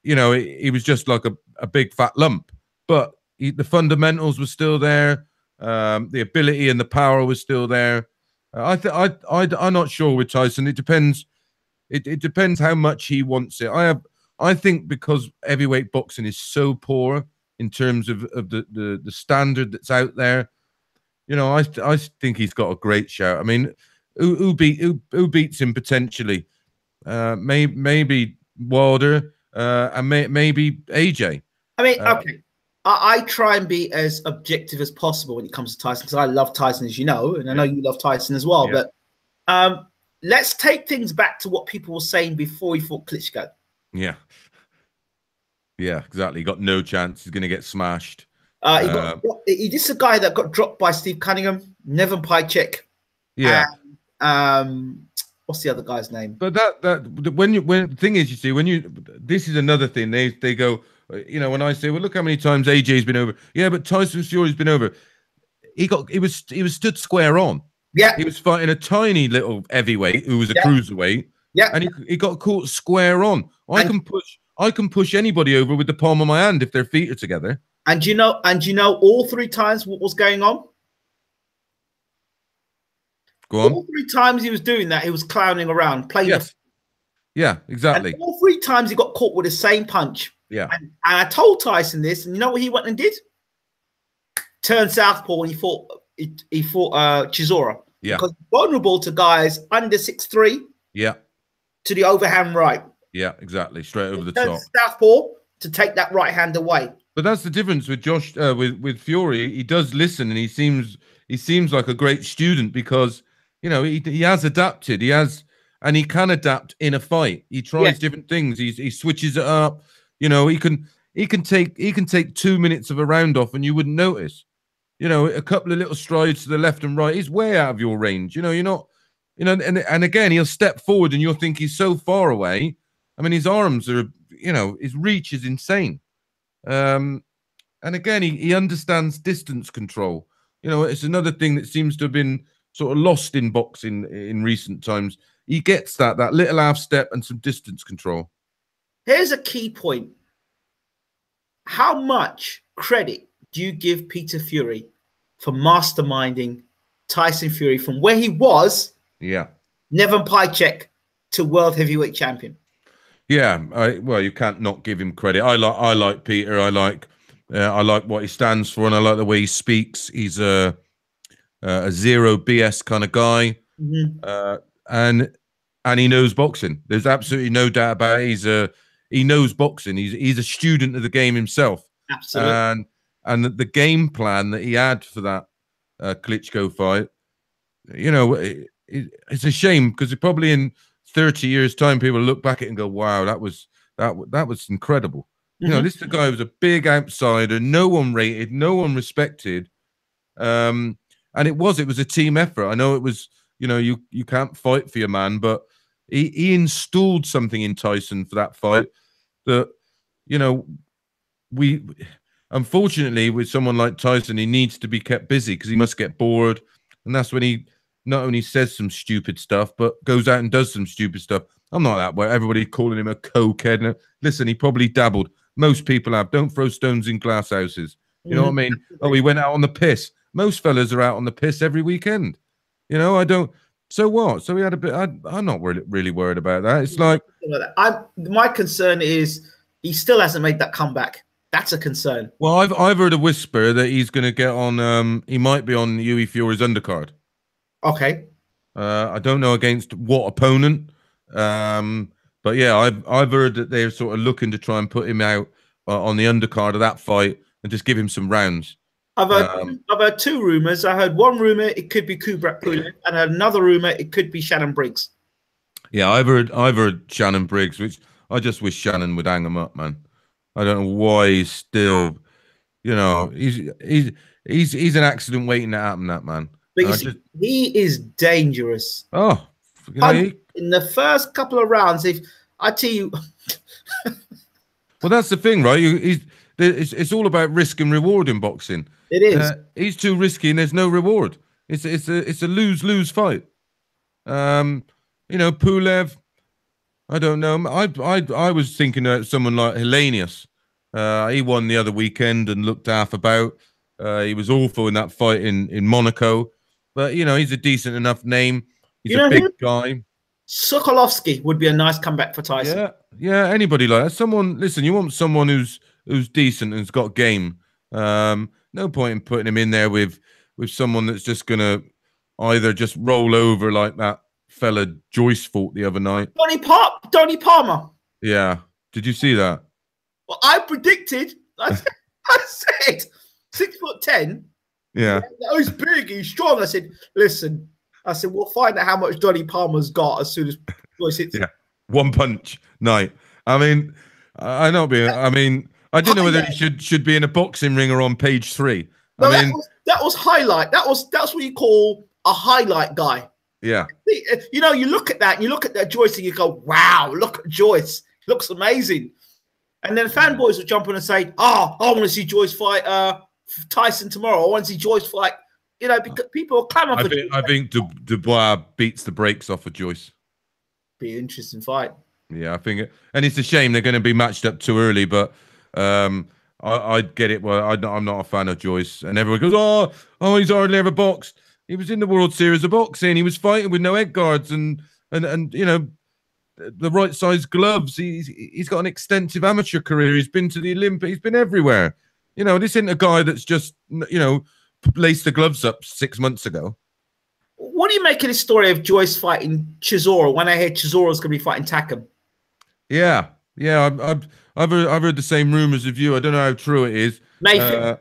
You know, he was just like a big fat lump, but the fundamentals were still there. The ability and the power was still there. I'm not sure with Tyson. It depends. It depends how much he wants it. I think because heavyweight boxing is so poor in terms of the standard that's out there. You know, I think he's got a great shout. I mean, who beats him potentially? Maybe Wilder, and maybe AJ. I mean, Uh, okay. I try and be as objective as possible when it comes to Tyson because I love Tyson, as you know, and I know you love Tyson as well. Yeah. But let's take things back to what people were saying before he fought Klitschko. Yeah. Yeah, exactly. He got no chance. He's going to get smashed. This is a guy that got dropped by Steve Cunningham, Nevin Pajcek, Yeah. and what's the other guy's name? But when the thing is, you see, this is another thing. They go, you know, when I say, well, look how many times AJ's been over. Yeah, but Tyson Fury's been over. He was stood square on. Yeah, he was fighting a tiny little heavyweight who was a cruiserweight. Yeah, and he got caught square on. I can push anybody over with the palm of my hand if their feet are together. And you know, all 3 times what was going on? Go on. All 3 times he was doing that, he was clowning around, playing. Yes. Yeah, exactly. And all 3 times he got caught with the same punch. Yeah. And I told Tyson this, and you know what he went and did? Turned southpaw when he fought Chisora. Yeah. Because vulnerable to guys under 6'3". Yeah. To the overhand right. Yeah, exactly. Straight over the top. Southpaw to take that right hand away. But that's the difference with Josh, with Fury. He does listen, and he seems like a great student because, you know, he has adapted. And he can adapt in a fight. He tries different things. He switches it up. You know, he can take 2 minutes of a round off, and you wouldn't notice. You know, a couple of little strides to the left and right. He's way out of your range. You know, you're not. You know, and again, he'll step forward, and you'll think he's so far away. I mean, his arms are. You know, his reach is insane. And again, he understands distance control. You know, it's another thing that seems to have been sort of lost in boxing in recent times. He gets that little half step and some distance control. Here's a key point. How much credit do you give Peter Fury for masterminding Tyson Fury from where he was, Nevin Pajcek, to world heavyweight champion? Yeah, well, you can't not give him credit. I like Peter. I like what he stands for, and I like the way he speaks. He's a zero BS kind of guy, and he knows boxing. There's absolutely no doubt about it. He knows boxing. He's a student of the game himself. Absolutely. And the game plan that he had for that Klitschko fight, you know, it's a shame because probably in 30 years' time, people look back at it and go, "Wow, that was incredible." You know, this guy was a big outsider, no one rated, no one respected, and it was a team effort. I know it was, you know, you can't fight for your man, but he installed something in Tyson for that fight that, you know, unfortunately with someone like Tyson, he needs to be kept busy because he must get bored, and that's when he not only says some stupid stuff, but goes out and does some stupid stuff. I'm not that way. Everybody calling him a cokehead. Listen, he probably dabbled. Most people have. Don't throw stones in glass houses. You know what I mean? Oh, he went out on the piss. Most fellas are out on the piss every weekend. You know, I don't. So what? So he had a bit. I'm not really worried about that. It's like my concern is he still hasn't made that comeback. That's a concern. Well, I've heard a whisper that he's going to get on. He might be on Hughie Fury's undercard. Okay. I don't know against what opponent. But yeah, I've heard that they're sort of looking to try and put him out on the undercard of that fight and just give him some rounds. I've heard 2 rumors. I heard one rumor it could be Kubrat Pulev, and another rumor it could be Shannon Briggs. Yeah, I've heard Shannon Briggs, which I just wish Shannon would hang him up, man. I don't know why he's still, you know, he's an accident waiting to happen, that man. But you see, he is dangerous. Oh, you know, in the first couple of rounds, if I tell you, Well, that's the thing, right? It's all about risk and reward in boxing. It is. He's too risky, and there's no reward. It's a lose-lose fight. Pulev. I don't know. I was thinking of someone like Hellenius. He won the other weekend and looked half about. He was awful in that fight in Monaco, but he's a decent enough name. He's a big guy. Sokolovsky would be a nice comeback for Tyson. Yeah. Anybody like that? Listen, you want someone who's decent and has got game. No point in putting him in there with someone that's just gonna either just roll over like that fella Joyce fought the other night. Donny Palmer. Yeah. Did you see that? Well, I predicted. I said 6'10". Yeah. He's big. He's strong. I said, listen. I said, we'll find out how much Donny Palmer's got as soon as Joyce hits. Yeah. One punch night. I mean, I didn't know whether he should be in a boxing ring or on page 3. No, that was highlight. That's what you call a highlight guy. Yeah. You look at that Joyce and you go, wow, look at Joyce. Looks amazing. And then fanboys will jump in and say, I want to see Joyce fight Tyson tomorrow. I want to see Joyce fight. Because people are clamoring for Joyce. I think Dubois beats the brakes off of Joyce. Be an interesting fight. Yeah, I think and it's a shame they're going to be matched up too early, but I get it. Well, I'm not a fan of Joyce. And everyone goes, oh, he's hardly ever boxed. He was in the World Series of Boxing. He was fighting with no head guards and the right size gloves. He's got an extensive amateur career. He's been to the Olympics. He's been everywhere. This isn't a guy that's just laced the gloves up 6 months ago. What do you make of this story of Joyce fighting Chisora when I hear Chisora's going to be fighting Takam? Yeah. I've heard the same rumors of you. I don't know how true it is. Nathan.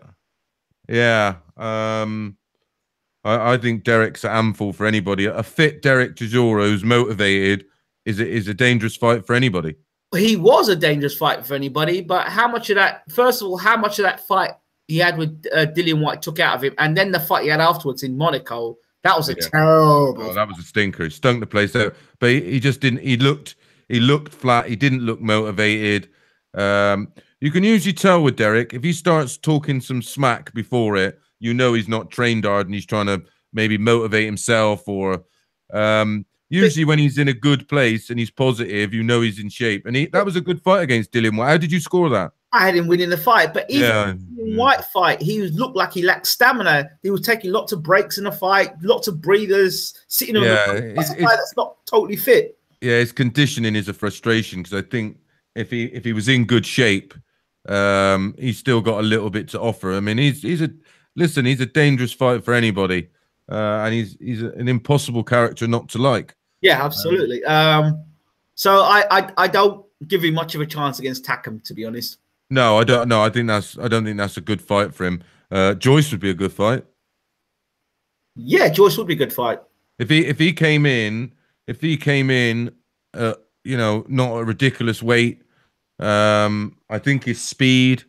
Yeah. I think Derek's a handful for anybody. A fit Derek Chisora who's motivated is a dangerous fight for anybody. He was a dangerous fight for anybody, but how much of that fight he had with Dillian White took out of him, and then the fight he had afterwards in Monaco, that was a terrible. Oh, that was a stinker. He stunk the place out, but he just didn't. He looked flat. He didn't look motivated. You can usually tell with Derek if he starts talking some smack before it. He's not trained hard and he's trying to maybe motivate himself or. Usually when he's in a good place and he's positive, he's in shape. And that was a good fight against Dillian White. How did you score that? I had him winning the fight, but even in White fight, he looked like he lacked stamina. He was taking lots of breaks in the fight, lots of breathers, sitting on the that's a guy that's not totally fit. Yeah, his conditioning is a frustration because I think if he was in good shape, he's still got a little bit to offer. I mean, he's a dangerous fight for anybody, and he's an impossible character not to like. Yeah, absolutely. So I don't give him much of a chance against Takam, to be honest. No, I don't. No, I don't think that's a good fight for him. Joyce would be a good fight. Yeah, Joyce would be a good fight. If he came in, not a ridiculous weight. I think his speed,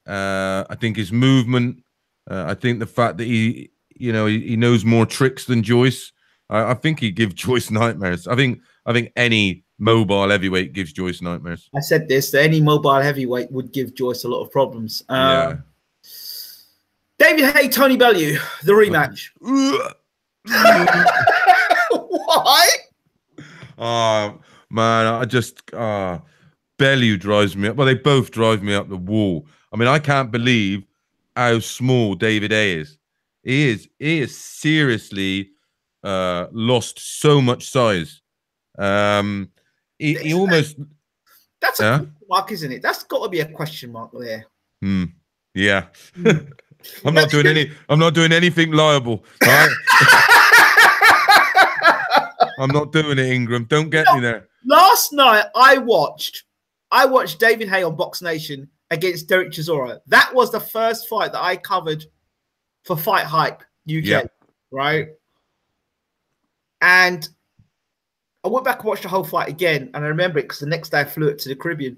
I think his movement, I think the fact that he knows more tricks than Joyce. I think he'd give Joyce nightmares. I think any mobile heavyweight gives Joyce nightmares. I said this, that any mobile heavyweight would give Joyce a lot of problems. David Haye, Tony Bellew, the rematch. Why? Oh, man, I just... Bellew drives me up. Well, they both drive me up the wall. I mean, I can't believe how small David Haye is. He is seriously lost so much size. He almost... That's a question mark, isn't it? That's got to be a question mark there. Yeah. I'm not doing anything liable. Right? I'm not doing it, Ingram. Don't get me there. Last night I watched David Haye on Box Nation against Derek Chisora. That was the first fight that I covered for Fight Hype UK, right? And I went back and watched the whole fight again, and I remember it because the next day I flew it to the Caribbean.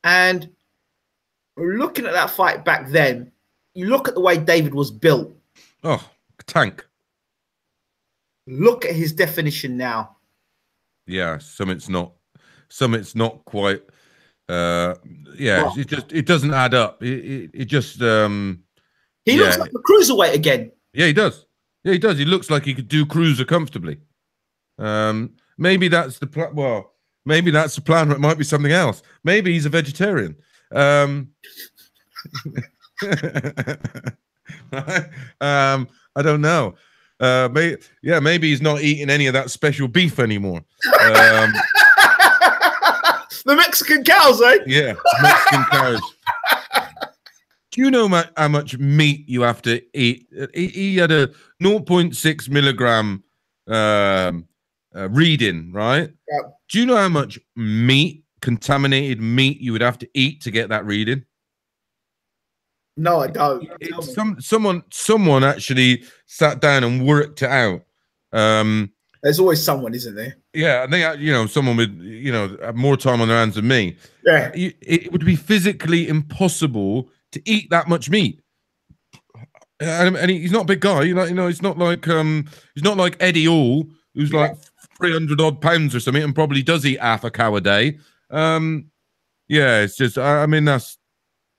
And looking at that fight back then, you look at the way David was built. Oh, tank. Look at his definition now. Yeah, something's not some it's not quite. Yeah, it doesn't add up. It just he looks like a cruiserweight again. Yeah, he does. Yeah, he does. He looks like he could do cruiser comfortably. Maybe that's the plan. Well, maybe that's the plan. It might be something else. Maybe he's a vegetarian. I don't know. Maybe he's not eating any of that special beef anymore. The Mexican cows, eh? Yeah, Mexican cows. Do you know how much meat you have to eat? He had a 0.6 milligram reading, right? Yeah. Do you know how much meat, contaminated meat, you would have to eat to get that reading? No, I don't. Someone actually sat down and worked it out. There's always someone, isn't there? Yeah, and they, someone with, have more time on their hands than me. Yeah, it would be physically impossible to eat that much meat. And he's not a big guy. He's not like Eddie Hall, who's like 300 odd pounds or something, and probably does eat half a cow a day. It's just,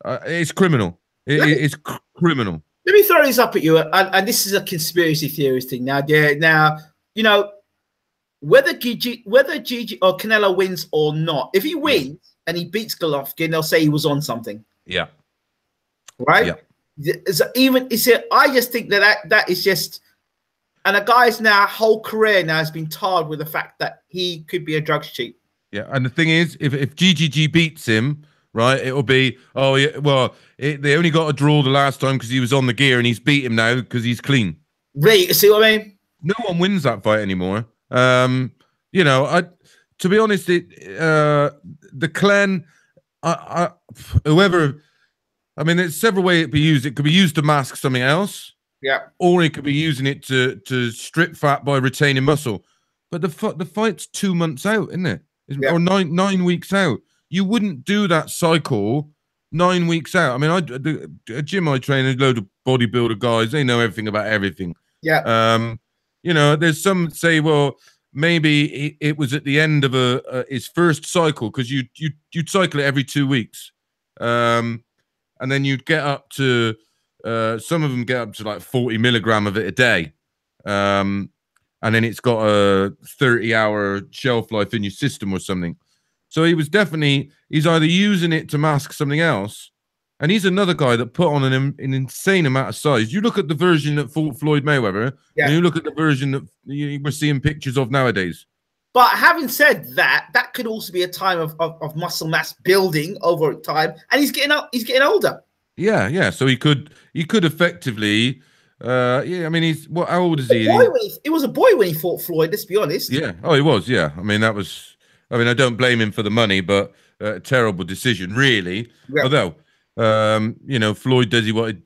it's criminal. It's criminal. Let me throw this up at you, and this is a conspiracy theorist thing. Now, whether Gigi or Canelo wins or not, if he wins and he beats Golovkin, they'll say he was on something. Yeah. Right. Yeah. I just think that is just, and a guy's now whole career now has been tarred with the fact that he could be a drugs cheat. Yeah, and the thing is, if GGG beats him, right, it'll be, oh yeah, well, they only got a draw the last time because he was on the gear, and he's beat him now because he's clean. Right, you see what I mean? No one wins that fight anymore. To be honest, the Clen, whoever, I mean, there's several ways it could be used. It could be used to mask something else. Yeah. Or he could be using it to strip fat by retaining muscle. But the fight's 2 months out, isn't it? Yeah. Or 9 weeks out. You wouldn't do that cycle 9 weeks out. I mean, a gym I train, a load of bodybuilder guys. They know everything about everything. Yeah. There's some say, well, maybe it was at the end of his first cycle, because you'd cycle it every 2 weeks, and then you'd get up to some of them get up to like 40 milligram of it a day, and then it's got a 30-hour shelf life in your system or something. So he's either using it to mask something else, and he's another guy that put on an insane amount of size. You look at the version that fought Floyd Mayweather, and you look at the version that we're seeing pictures of nowadays. But having said that, that could also be a time of muscle mass building over time, and he's getting older. Yeah. So he could effectively, I mean, how old is he? He was a boy when he fought Floyd. Let's be honest. Yeah. Oh, he was. Yeah. I mean, I don't blame him for the money, but a terrible decision, really. Yeah. Although, Floyd does what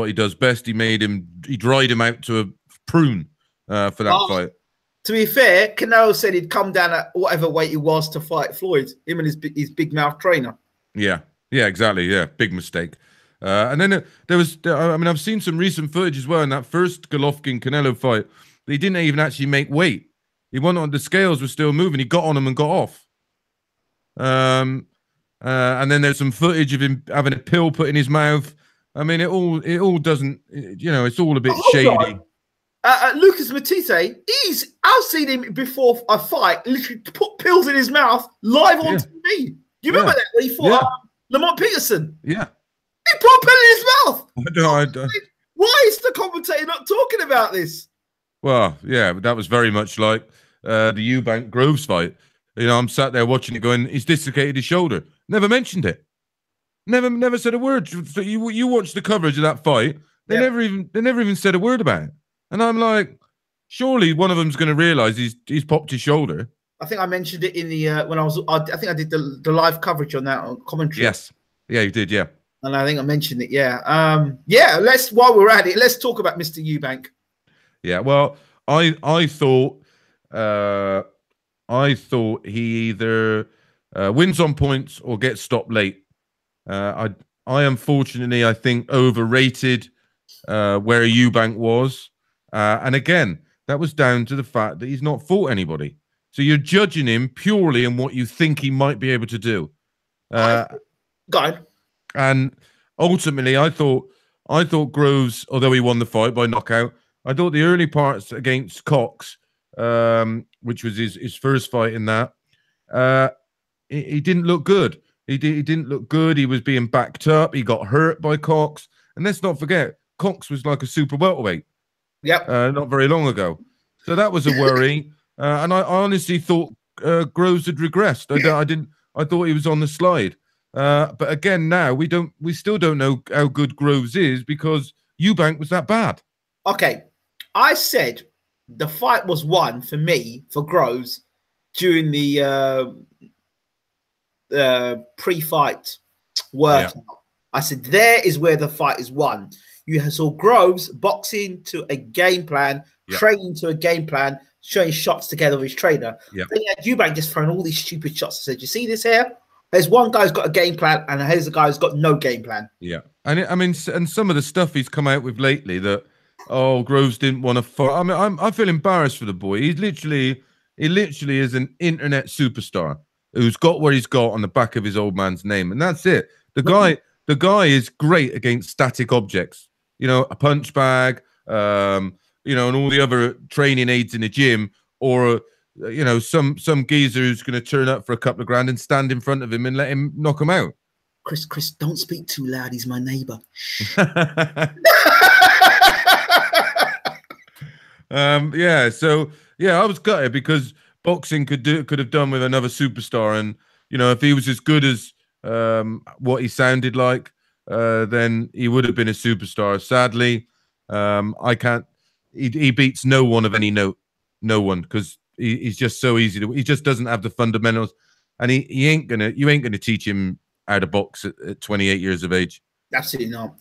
he does best. He dried him out to a prune for that fight. To be fair, Canelo said he'd come down at whatever weight he was to fight Floyd. Him and his big mouth trainer. Yeah, exactly. Yeah, big mistake. And then there was, I've seen some recent footage as well in that first Golovkin-Canelo fight. He didn't even actually make weight. He went on, the scales were still moving. He got on them and got off. And then there's some footage of him having a pill put in his mouth. I mean, it all doesn't, it's all a bit shady. Lucas Matisse, I've seen him before a fight, literally put pills in his mouth live on TV. You remember that when he fought Lamont Peterson? Yeah. He put a pill in his mouth. I don't. Why is the commentator not talking about this? Well, yeah, but that was very much like the Eubank Groves fight. I'm sat there watching it going, he's dislocated his shoulder. Never mentioned it. Never said a word. So you watched the coverage of that fight. They never even said a word about it. And I'm like, surely one of them's going to realize he's popped his shoulder. I think I mentioned it in the I think I did the live coverage on that on commentary. Yes, yeah, you did, yeah. And I think I mentioned it, yeah. While we're at it, let's talk about Mr. Eubank. Yeah, well, I thought he either wins on points or gets stopped late. I unfortunately, I think, overrated where Eubank was. And again, that was down to the fact that he's not fought anybody. So you're judging him purely on what you think he might be able to do. Go on. And ultimately, I thought Groves, although he won the fight by knockout, I thought the early parts against Cox, which was his first fight in that, he didn't look good. He didn't look good. He was being backed up. He got hurt by Cox. And let's not forget, Cox was like a super welterweight. Yep. Not very long ago. So that was a worry. And I honestly thought Groves had regressed. I thought he was on the slide. But again, now we still don't know how good Groves is because Eubank was that bad. Okay. I said the fight was won for me, for Groves, during the pre-fight workout. Yeah. I said, there is where the fight is won. You saw Groves boxing to a game plan, training to a game plan, showing shots together with his trainer. Then you had Eubank just throwing all these stupid shots. I said, you see this here? There's one guy who's got a game plan, and here's a guy who's got no game plan. Yeah. And and some of the stuff he's come out with lately that, Groves didn't want to fight. I mean, I feel embarrassed for the boy. He literally is an internet superstar who's got what he's got on the back of his old man's name. And that's it. The guy is great against static objects. You know, a punch bag, you know, and all the other training aids in the gym, or you know, some geezer who's going to turn up for a couple of grand and stand in front of him and let him knock him out. Chris, don't speak too loud. He's my neighbor. Yeah. So yeah, I was gutted because boxing could have done with another superstar, and you know, if he was as good as what he sounded like, then he would have been a superstar. Sadly, I can't. He beats no one of any note, no one, because he's just so easy to. He just doesn't have the fundamentals, and you ain't gonna teach him how to box at 28 years of age. Absolutely not.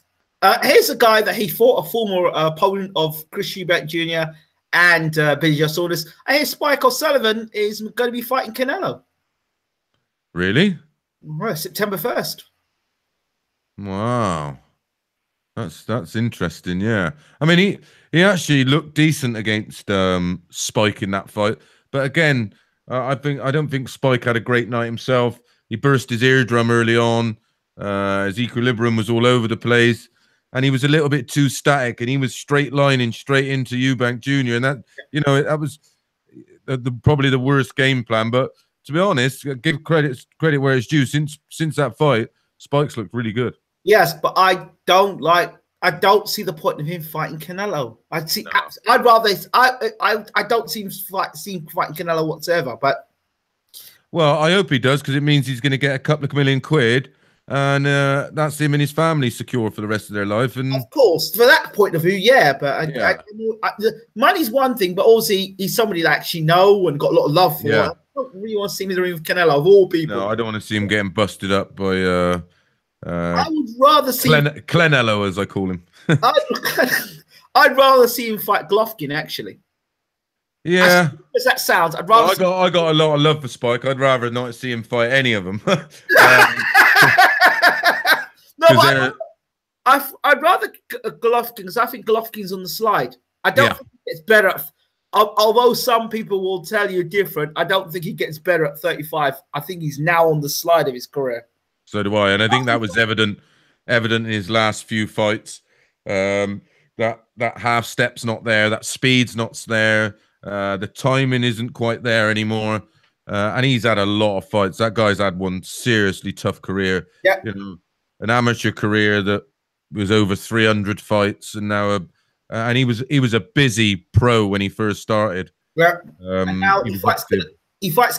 Here's a guy that he fought, a former opponent of Chris Eubank Jr. and Billy Joe Saunders. I hear Spike O'Sullivan is going to be fighting Canelo. Really? Right, September 1st. Wow, that's interesting. Yeah, I mean he actually looked decent against Spike in that fight, but again, I don't think Spike had a great night himself. He burst his eardrum early on. His equilibrium was all over the place, and he was a little bit too static, and he was straight lining straight into Eubank Jr. And that, you know, that was probably the worst game plan. But to be honest, give credit where it's due. Since that fight, Spike's looked really good. Yes, but I don't see the point of him fighting Canelo. I don't see him fighting Canelo whatsoever. But well, I hope he does, because it means he's going to get a couple of million quid, and that's him and his family secure for the rest of their life. And of course, for that point of view, yeah. But money's one thing, but also he's somebody that I actually know and got a lot of love for. Yeah. I don't really want to see him in the ring with Canelo of all people. No, I don't want to see him getting busted up by. I would rather see Clenello, as I call him. I'd rather see him fight Golovkin, actually. Yeah, as that sounds, I'd rather. I got a lot of love for Spike. I'd rather not see him fight any of them. No, but I'd rather Golovkin, because I think Golovkin's on the slide. I don't think it's better. Although some people will tell you different, I don't think he gets better at 35. I think he's now on the slide of his career. So do I, and I think that was evident in his last few fights. That half step's not there, that speed's not there, the timing isn't quite there anymore, and he's had a lot of fights. That guy's had one seriously tough career. Yeah, you know, an amateur career that was over 300 fights, and now and he was a busy pro when he first started. Yeah, and now he fights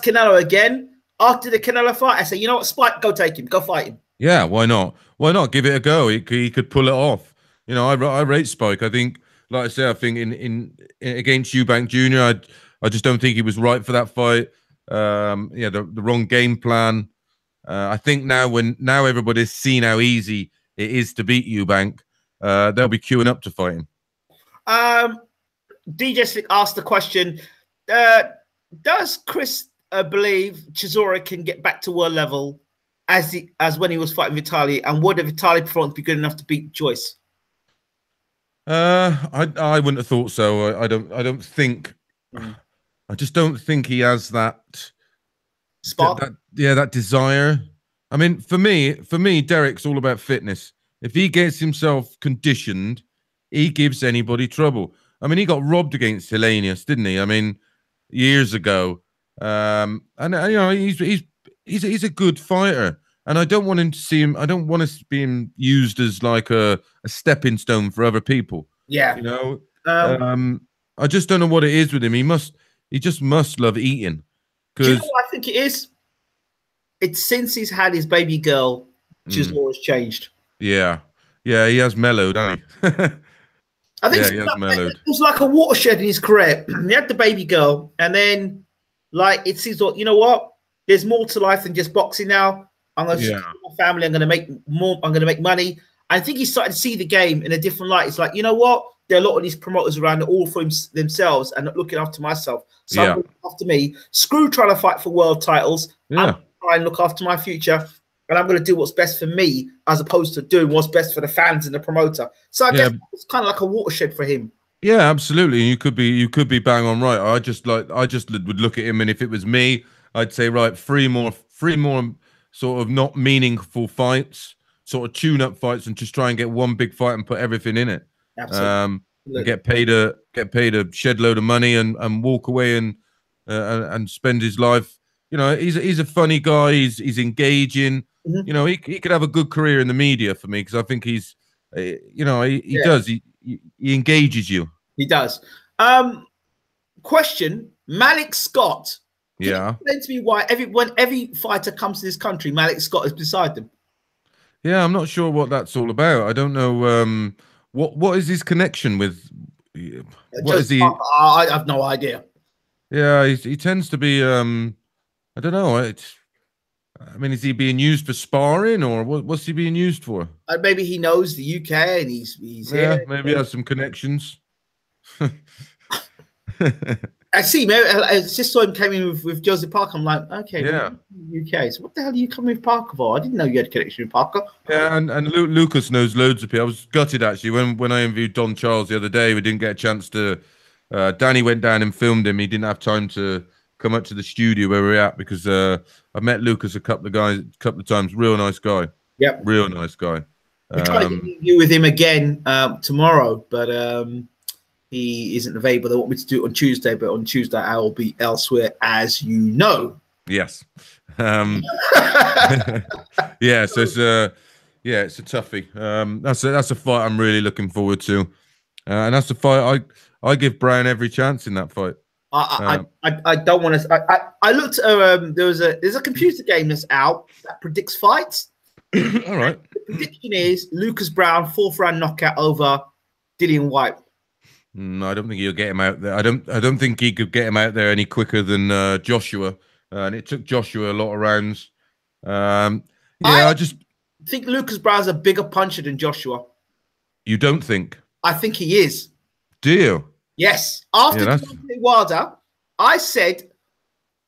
Canelo again. After the Canelo fight, I say, you know what, Spike, go take him, go fight him. Yeah, why not? Why not give it a go? He could pull it off. You know, I rate Spike. I think, like I say, I think in against Eubank Jr., I just don't think he was right for that fight. Yeah, the wrong game plan. I think now everybody's seen how easy it is to beat Eubank, they'll be queuing up to fight him. DJ Slick asked the question: does Chris believe Chisora can get back to world level as when he was fighting Vitali, and would a Vitali performance be good enough to beat Joyce? I wouldn't have thought so. I don't think. I just don't think he has that Spark. that desire. I mean, for me, Derek's all about fitness. If he gets himself conditioned, he gives anybody trouble. I mean, he got robbed against Hellenius, didn't he? I mean, years ago. And you know, he's a good fighter, and I don't want him to see him. I don't want to be him used as like a stepping stone for other people. Yeah. You know, Um, I just don't know what it is with him. He just must love eating. do you know Because what I think it is? It's since he's had his baby girl, his law has changed. yeah, yeah, he has mellowed, hasn't he? I think Yeah, it he has mellowed. was like a watershed in his career. He had the baby girl, and then like it seems like, you know what? There's more to life than just boxing now. I'm going to Yeah, support my family. I'm going to make more. I'm going to make money. I think he's starting to see the game in a different light. It's like, you know what? There are a lot of these promoters around that all for themselves and not looking after myself. So I'm yeah, looking after me. Screw trying to fight for world titles. I'm yeah. going to try and look after my future. And I'm going to do what's best for me as opposed to doing what's best for the fans and the promoter. So I Yeah, guess it's kind of like a watershed for him. yeah, absolutely. You could be bang on right. I just would look at him, and if it was me, I'd say right, three more sort of not meaningful fights, sort of tune-up fights, and just try and get one big fight and put everything in it. Absolutely. And get paid a shed load of money and walk away and spend his life. You know, he's a funny guy. He's engaging. Mhm. You know, he could have a good career in the media for me because I think you know, he Yeah, does. He engages you. he does. Question: Malik Scott. Can you Yeah. explain to me why when every fighter comes to this country, Malik Scott is beside them? Yeah, I'm not sure what that's all about. I don't know what is his connection with what is Just he I have no idea. yeah, he tends to be I don't know. I mean, is he being used for sparring or what's he being used for? Maybe he knows the UK and he's Yeah, here. maybe he has some connections. I see. Maybe I just saw him came in with Joseph Parker. I'm like, okay, Yeah. UK. So what the hell are you coming with Parker for? I didn't know you had a connection with Parker. Yeah, and Lucas knows loads of people. I was gutted actually when I interviewed Don Charles the other day. We didn't get a chance to. Danny went down and filmed him. He didn't have time to come up to the studio where we're at because I met Lucas a couple of times. Real nice guy. Yep. Real nice guy. We're trying to get an interview with him again tomorrow, but he isn't available. They want me to do it on Tuesday, but on Tuesday I will be elsewhere, as you know. Yes. Yeah. So it's it's a toughie. That's a fight I'm really looking forward to, and that's a fight I give Brown every chance in that fight. I don't want to. I looked. There's a computer game that's out that predicts fights. All right. The prediction is Lucas Brown 4th round knockout over Dillian White. No, I don't think he'll get him out there. I don't think he could get him out there any quicker than Joshua. And it took Joshua a lot of rounds. I just think Lucas Brown's a bigger puncher than Joshua. You don't think? I think he is. Do you? Yes. After Deontay Wilder, I said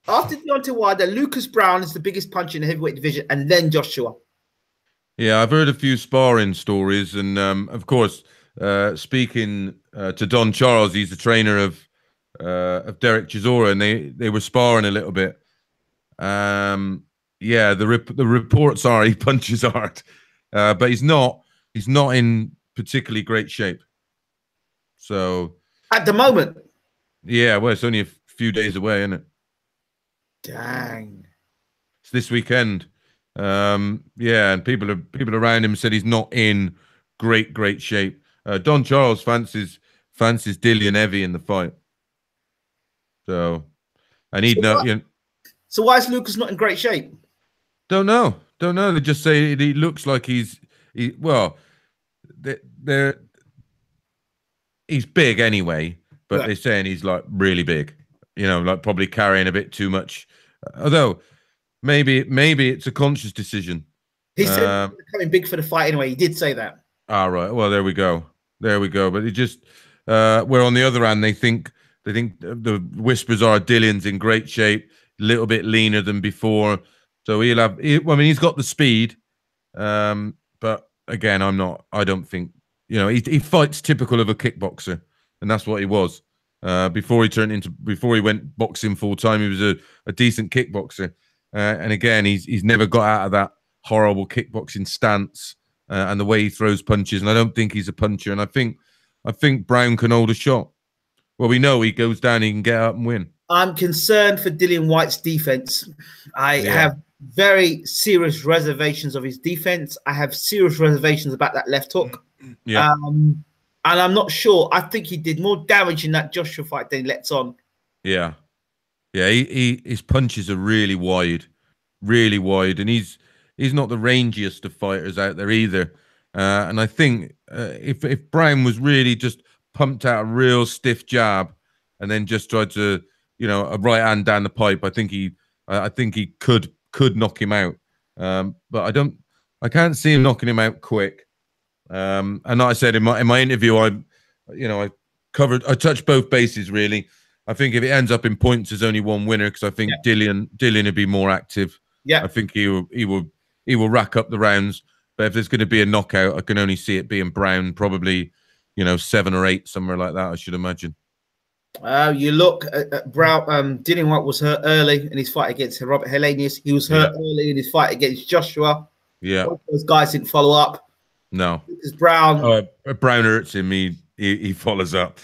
after Deontay Wilder, Lucas Brown is the biggest puncher in the heavyweight division, and then Joshua. Yeah, I've heard a few sparring stories, and of course, speaking to Don Charles, he's the trainer of Derek Chisora, and they were sparring a little bit. Yeah, the reports are he punches hard, but he's not in particularly great shape. So at the moment, yeah, well, it's only a few days away, isn't it? Dang, it's this weekend. Yeah, and people around him said he's not in great shape. Don Charles fancies Dillian heavy in the fight. So, and he'd know. You know, so why is Lucas not in great shape? Don't know. They just say he looks like he's big anyway, but they're saying he's like really big. You know, like probably carrying a bit too much. Although maybe it's a conscious decision. He said becoming big for the fight anyway. He did say that. All right. Well, there we go. But it just where on the other hand they think the whispers are Dillian's in great shape, a little bit leaner than before. So he's got the speed. But again, I don't think, he fights typical of a kickboxer, and that's what he was. Before he went boxing full time, he was a decent kickboxer. And again, he's never got out of that horrible kickboxing stance and the way he throws punches. And I don't think he's a puncher. And I think Brown can hold a shot. Well, we know he goes down, he can get up and win. I'm concerned for Dillian Whyte's defense. I have very serious reservations of his defense. I have serious reservations about that left hook. Yeah. And I'm not sure. I think he did more damage in that Joshua fight than he lets on. Yeah. Yeah, his punches are really wide, and he's not the rangiest of fighters out there either. And I think if Brown was really just pumped out a real stiff jab and then just tried to, a right hand down the pipe, I think he could knock him out. But I can't see him knocking him out quick. And like I said in my interview, I touched both bases really. I think if it ends up in points, there's only one winner because I think Dillian would be more active. Yeah, I think he will rack up the rounds. But if there's going to be a knockout, I can only see it being Brown, probably 7 or 8, somewhere like that. I should imagine. You look at Brown. Dillian Whyte was hurt early in his fight against Robert Helenius. He was hurt early in his fight against Joshua. Yeah, both those guys didn't follow up. No, because Brown. Brown hurts him. He follows up.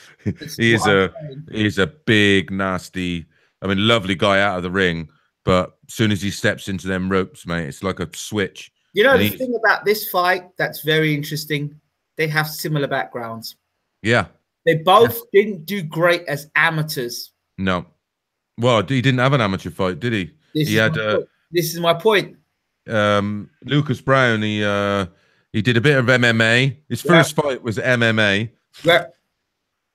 He's a big, nasty. I mean, lovely guy out of the ring, but as soon as he steps into them ropes, mate, it's like a switch. The thing about this fight that's very interesting, they have similar backgrounds. Yeah. They both didn't do great as amateurs. No. Well, he didn't have an amateur fight, did he? This is my point. Lucas Brown, he did a bit of MMA. His first fight was MMA. Yeah.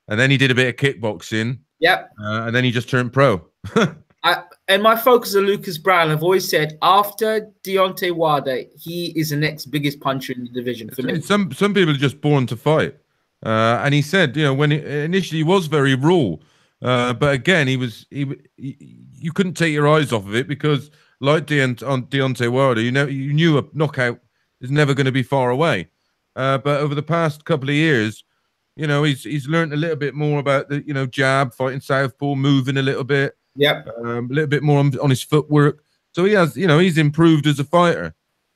And then he did a bit of kickboxing. Yep. And then he just turned pro. And my focus on Lucas Brown, I've always said, after Deontay Wilder, he is the next biggest puncher in the division for me. Some people are just born to fight. And he said, when initially he was very raw. But again, you couldn't take your eyes off of it because like Deontay Wilder, you knew a knockout is never going to be far away. But over the past couple of years, he's learned a little bit more about the, jab, fighting southpaw, moving a little bit. Yep. A little bit more on his footwork. So he has, he's improved as a fighter.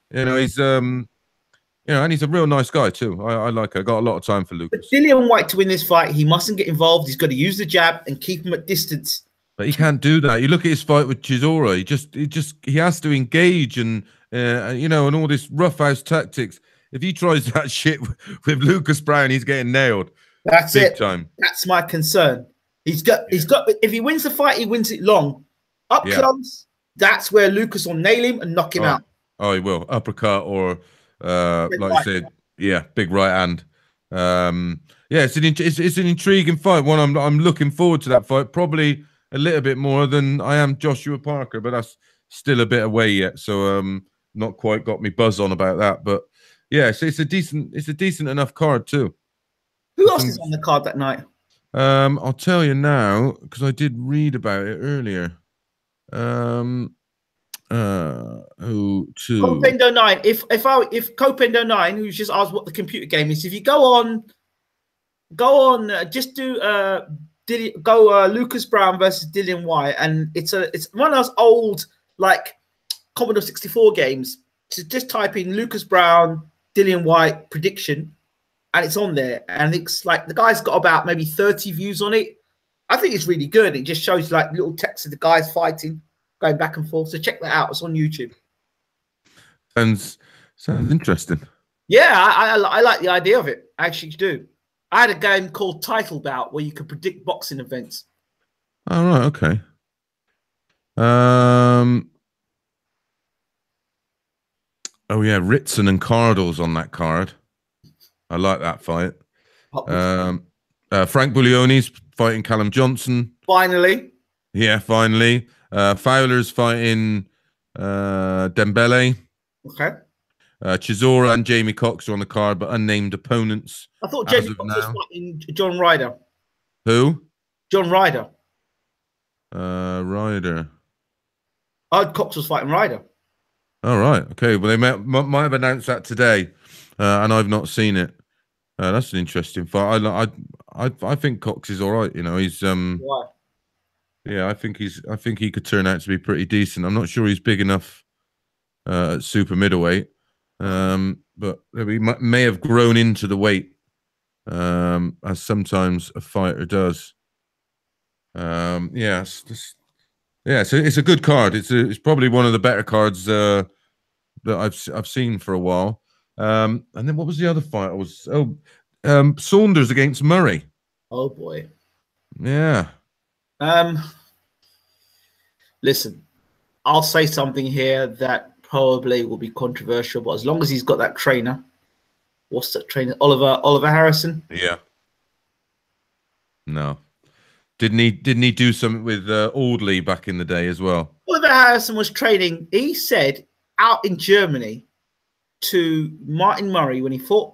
He's, and he's a real nice guy too. I like it. I got a lot of time for Lucas. But Dillian Whyte, to win this fight, he mustn't get involved. He's got to use the jab and keep him at distance. But he can't do that. You look at his fight with Chisora. He has to engage and and all this roughhouse tactics. If he tries that shit with Lucas Brown, he's getting nailed. That's big time. That's my concern. He's got. If he wins the fight, he wins it long. Up close, that's where Lucas will nail him and knock him out. Oh, he will uppercut or like I said, big right hand. It's an intriguing fight. One I'm looking forward to that fight. Probably a little bit more than I am Joshua Parker, but that's still a bit away yet. So not quite got me buzz on about that. But yeah, so it's a decent enough card too. Who else is on the card that night? I'll tell you now because I did read about it earlier. Copendo 9. If Copendo 9, who's just asked what the computer game is, if you go on, just do Lucas Brown versus Dillian Whyte, and it's one of those old like Commodore 64 games. So just type in Lucas Brown, Dillian Whyte prediction, and it's on there. And it's like the guy's got about maybe 30 views on it. I think it's really good. It just shows like little text of the guys fighting, going back and forth. So check that out. It's on YouTube. Sounds interesting. Yeah, I like the idea of it. I actually do. I had a game called Title Bout where you could predict boxing events. Oh, right, okay. Oh yeah, Ritson and Cardle's on that card. I like that fight. Frank Buglioni's fighting Callum Johnson. Finally. Yeah, finally. Fowler's fighting Dembele. Okay. Chisora and Jamie Cox are on the card, but unnamed opponents. I thought Jamie Cox was fighting John Ryder. Who? John Ryder. Ryder. I heard Cox was fighting Ryder. All right. Okay. Well, they might have announced that today, and I've not seen it. That's an interesting fight. I think Cox is all right. You know, he's Why? yeah, I think he could turn out to be pretty decent. I'm not sure he's big enough at super middleweight, but he may have grown into the weight, as sometimes a fighter does. Yeah, yeah, so it's a good card. It's probably one of the better cards that I've seen for a while. And then what was the other fight? Saunders against Murray. Oh boy. Yeah. Listen, I'll say something here that probably will be controversial, but as long as he's got that trainer, what's that trainer? Oliver Harrison. Yeah. No. Didn't he do something with Audley back in the day as well? Oliver Harrison was training, he said, out in Germany to Martin Murray when he fought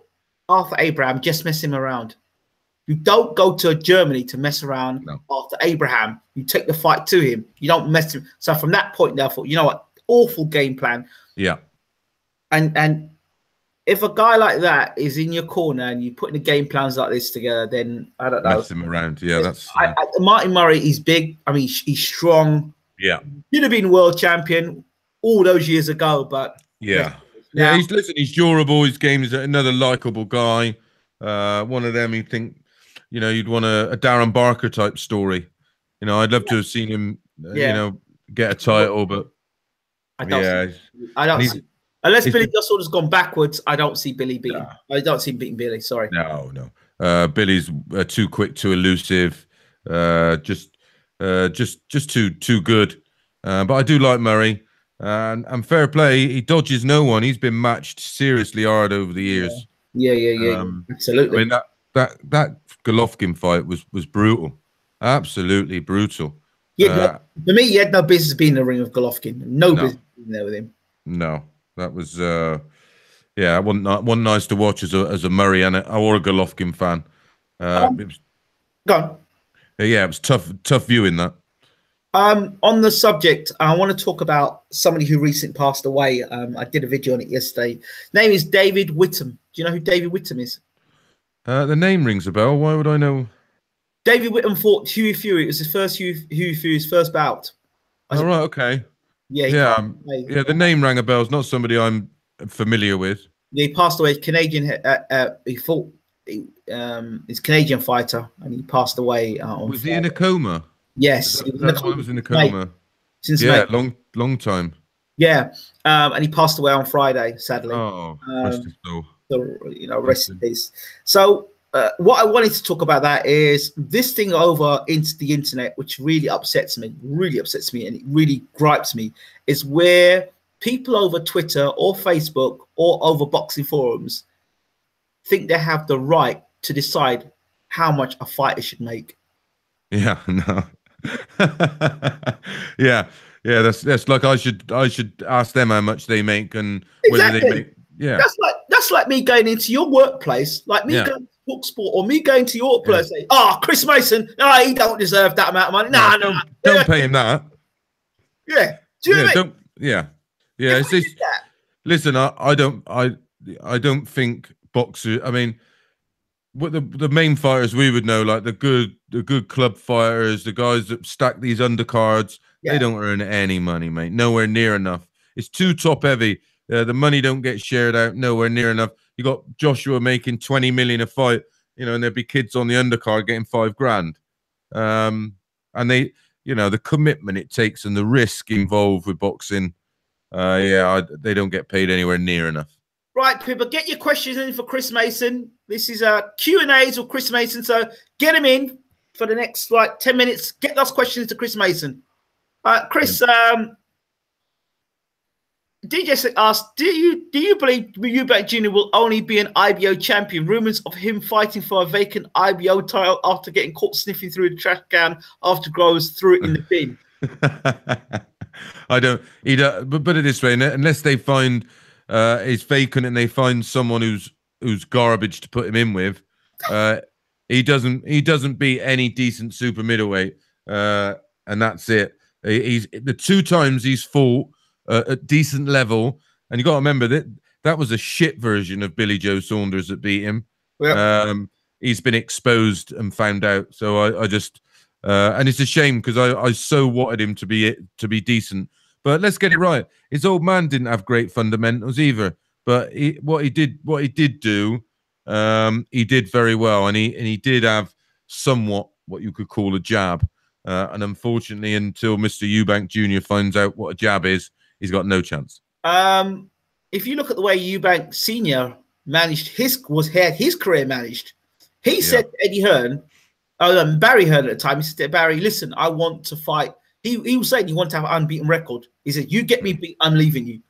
Arthur Abraham, just mess him around. You don't go to Germany to mess around after Abraham. You take the fight to him. You don't mess him. So from that point, I thought, you know what? Awful game plan. Yeah. And if a guy like that is in your corner and you're putting the game plans like this together, then I don't know. Mess him around. Yeah, that's... Martin Murray, he's big. I mean, he's strong. Yeah. He'd have been world champion all those years ago, but... Yeah. Yeah, he's durable. His game is another likable guy. One of them you think, you know, you'd want a Darren Barker type story. You know, I'd love to have seen him, you know, get a title, but I don't see. Unless Billy Joe has gone backwards, I don't see Billy beating. I don't see him beating Billy. Sorry. No. Billy's too quick, too elusive, just too good. But I do like Murray. And fair play, he dodges no one. He's been matched seriously hard over the years. Yeah. Absolutely. I mean that Golovkin fight was brutal, absolutely brutal. Yeah, for me, he had no business being in the ring with Golovkin. No business being there with him. No, that was yeah, it wasn't nice to watch as a Murray or a Golovkin fan. It was, go on. Yeah, it was tough viewing that. On the subject, I want to talk about somebody who recently passed away. I did a video on it yesterday. Name is David Whittam. Do you know who David Whittam is? The name rings a bell. Why would I know? David Whittam fought Hughie Fury. It was his first Hughie Fury's first bout. Oh, right, okay. Yeah, the name rang a bell. It's not somebody I'm familiar with. Yeah, he passed away. Canadian. He fought. He's a Canadian fighter, and he passed away. Was he in a coma? Yes, he was in a coma. Since May. long time. Yeah, and he passed away on Friday, sadly. Oh, rest his soul. So, you know, rest in peace. So, what I wanted to talk about that is this thing over into the internet, which really upsets me, and it really gripes me, is where people over Twitter or Facebook or over boxing forums think they have the right to decide how much a fighter should make. Yeah, no. yeah, that's like I should ask them how much they make and whether they make. Yeah, that's like me going into your workplace, like me going to Talk Sport, or me going to your place and say, "Oh, Chris Mason, no, he don't deserve that amount of money." No, don't pay him that. Yeah, do you know what I mean? Yeah. It's this, listen, I don't think boxers. I mean, what the main fighters we would know, like the good club fighters, the guys that stack these undercards, they don't earn any money, mate. Nowhere near enough. It's too top heavy. The money don't get shared out nowhere near enough. You got Joshua making 20 million a fight, you know, and there'd be kids on the undercard getting $5 grand. And they, you know, the commitment it takes and the risk involved with boxing, they don't get paid anywhere near enough. Right, people, get your questions in for Chris Mason. This is Q&As with Chris Mason, so get them in for the next 10 minutes. Get those questions to Chris Mason. Chris, DJ asked, do you believe Eubank Jr. will only be an IBO champion? Rumors of him fighting for a vacant IBO title after getting caught sniffing through the trash can after Groves threw it in the bin. I don't. But put it this way: unless they find he's vacant and they find someone who's garbage to put him in with, he doesn't beat any decent super middleweight, and that's it. He's the 2 times he's fought at decent level, and you got to remember that was a shit version of Billy Joe Saunders that beat him. Yeah. he's been exposed and found out. So I just and it's a shame because I so wanted him to be decent. But let's get it right. His old man didn't have great fundamentals either. But what he did do, he did very well, and he did have somewhat what you could call a jab. And unfortunately, until Mr. Eubank Jr. finds out what a jab is, he's got no chance. If you look at the way Eubank Sr. had his career managed, he said to Eddie Hearn, Barry Hearn at the time, he said to Barry, listen, I want to fight. He was saying he wanted to have an unbeaten record. He said, you get me beat, I'm leaving you.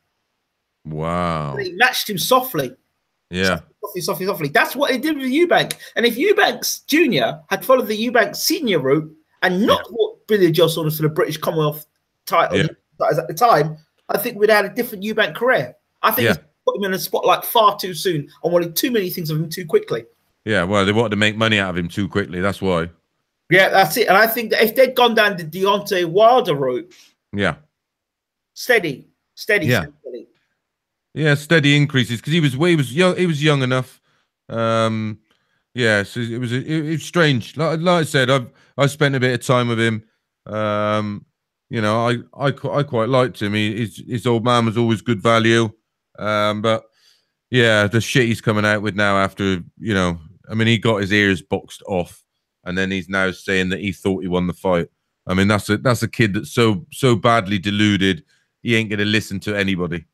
Wow. But he matched him softly. Yeah. Softly. That's what he did with Eubank. And if Eubanks Jr. had followed the Eubank Sr. route and not what Billy Joe sort of for the British Commonwealth title at the time, I think we'd had a different Eubank career. I think he put him in a spotlight far too soon and wanted too many things of him too quickly. Yeah, well, they wanted to make money out of him too quickly. That's why. Yeah, that's it. And I think that if they'd gone down the Deontay Wilder route, steady. Yeah, steady increases because he was young enough. Yeah, so it was strange. Like I said, I spent a bit of time with him. You know, I quite liked him. His old man was always good value. But yeah, the shit he's coming out with now after, you know, I mean, he got his ears boxed off, and then he's now saying that he thought he won the fight. I mean, that's a kid that's so badly deluded, he ain't gonna listen to anybody.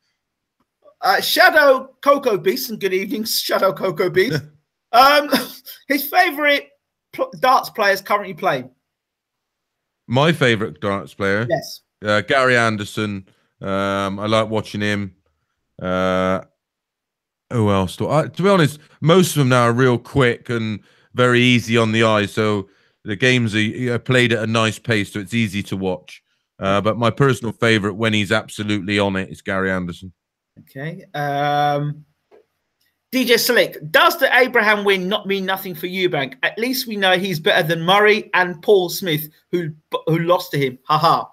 Shadow Coco Beast, and good evening, Shadow Coco Beast. His favorite darts players currently playing. My favorite darts player, yes, Gary Anderson. I like watching him. Who else? To be honest, most of them now are real quick and very easy on the eye. So the games are played at a nice pace, so it's easy to watch. But my personal favorite, when he's absolutely on it, is Gary Anderson. Okay. DJ Slick, does the Abraham win not mean nothing for Eubank? At least we know he's better than Murray and Paul Smith, who lost to him. Haha.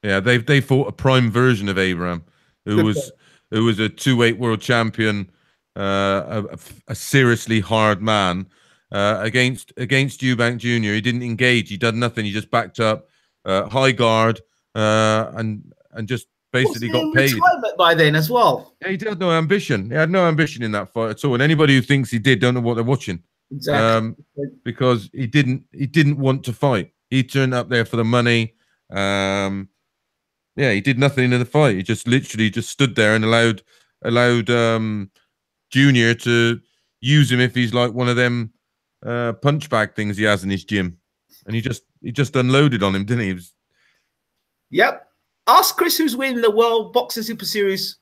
Yeah, they fought a prime version of Abraham, who was a 2-weight world champion, a seriously hard man. Against Eubank Jr., he didn't engage. He did nothing. He just backed up, high guard, and just basically got paid by then as well. Yeah, he had no ambition. He had no ambition in that fight at all. And anybody who thinks he did don't know what they're watching. Exactly. Because he didn't want to fight. He turned up there for the money. Yeah, he did nothing in the fight. He just literally just stood there and allowed Junior to use him if he's like one of them punch bag things he has in his gym. And he just unloaded on him, didn't he? Yep. Ask Chris who's winning the World Boxing Super Series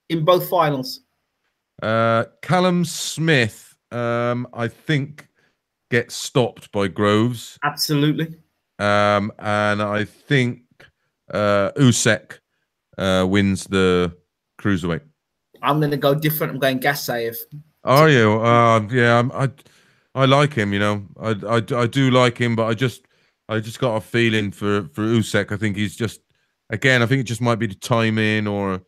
in both finals. Callum Smith, I think, gets stopped by Groves. Absolutely. And I think Usyk wins the cruiserweight. I'm going to go different. I'm going Gassayev. Are you? Yeah, I like him. You know, I do like him, but I just got a feeling for Usyk. I think he's just. Again, I think it just might be the timing or,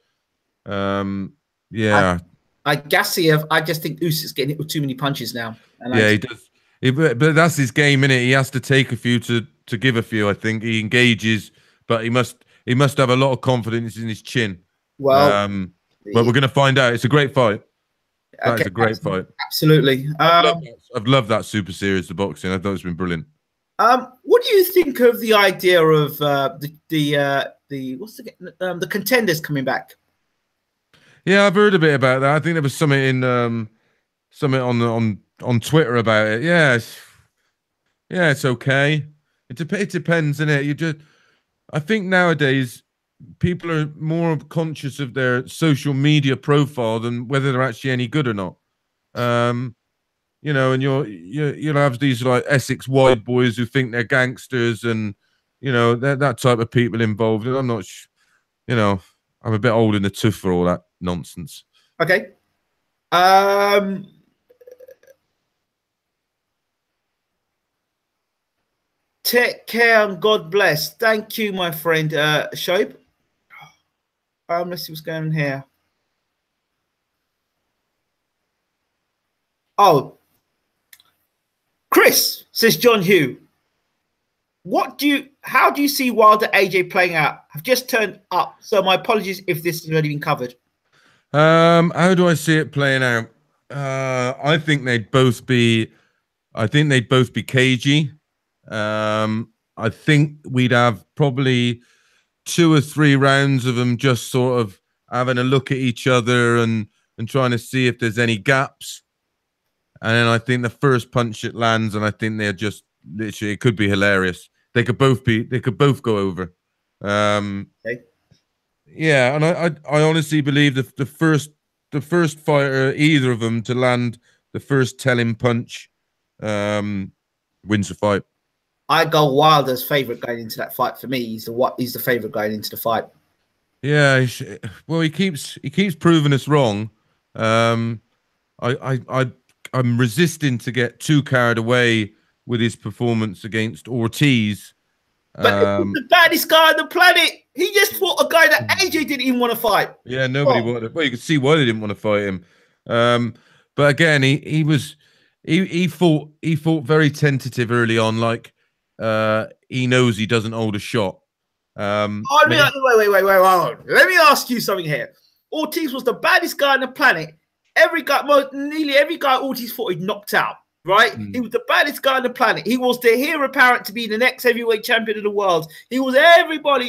yeah. Gassiev, I just think Usyk's getting hit with too many punches now. And yeah, he does. But that's his game, innit? He has to take a few to give a few. I think he engages, but he must have a lot of confidence in his chin. Well, but we're gonna find out. It's a great fight. That's a great fight. Absolutely. I've loved that Super Series, the boxing. I thought it's been brilliant. What do you think of the idea of the contenders coming back? Yeah, I've heard a bit about that. I think there was something in something on Twitter about it. Yeah, it's okay. It depends, innit? I think nowadays people are more conscious of their social media profile than whether they're actually any good or not. You know, and you'll have these like Essex wide boys who think they're gangsters, and you know that type of people involved. And I'm not, you know, I'm a bit old in the tooth for all that nonsense. Okay. Take care and God bless. Thank you, my friend, Shoaib. Let's see what's going on here. Oh. Chris, says John Hugh, how do you see Wilder AJ playing out? I've just turned up, so my apologies if this has already been covered. How do I see it playing out? I think they'd both be cagey. I think we'd have probably 2 or 3 rounds of them just sort of having a look at each other and trying to see if there's any gaps. And then I think the first punch it lands, and I think they're just literally, it could be hilarious. They could both go over. Okay. Yeah, and I honestly believe the first fighter, either of them, to land the first telling punch wins the fight. I go Wilder's favorite going into that fight. For me, he's the favorite going into the fight. Yeah, well, he keeps proving us wrong. I'm resisting to get too carried away with his performance against Ortiz. But he's the baddest guy on the planet. He just fought a guy that AJ didn't even want to fight. Yeah, nobody wanted. Well, you could see why they didn't want to fight him. But again, he fought very tentative early on, like he knows he doesn't hold a shot. Wait. Let me ask you something here. Ortiz was the baddest guy on the planet. Nearly every guy Ortiz fought, he knocked out. Right? He was the baddest guy on the planet. He was the heir apparent to be the next heavyweight champion of the world. He was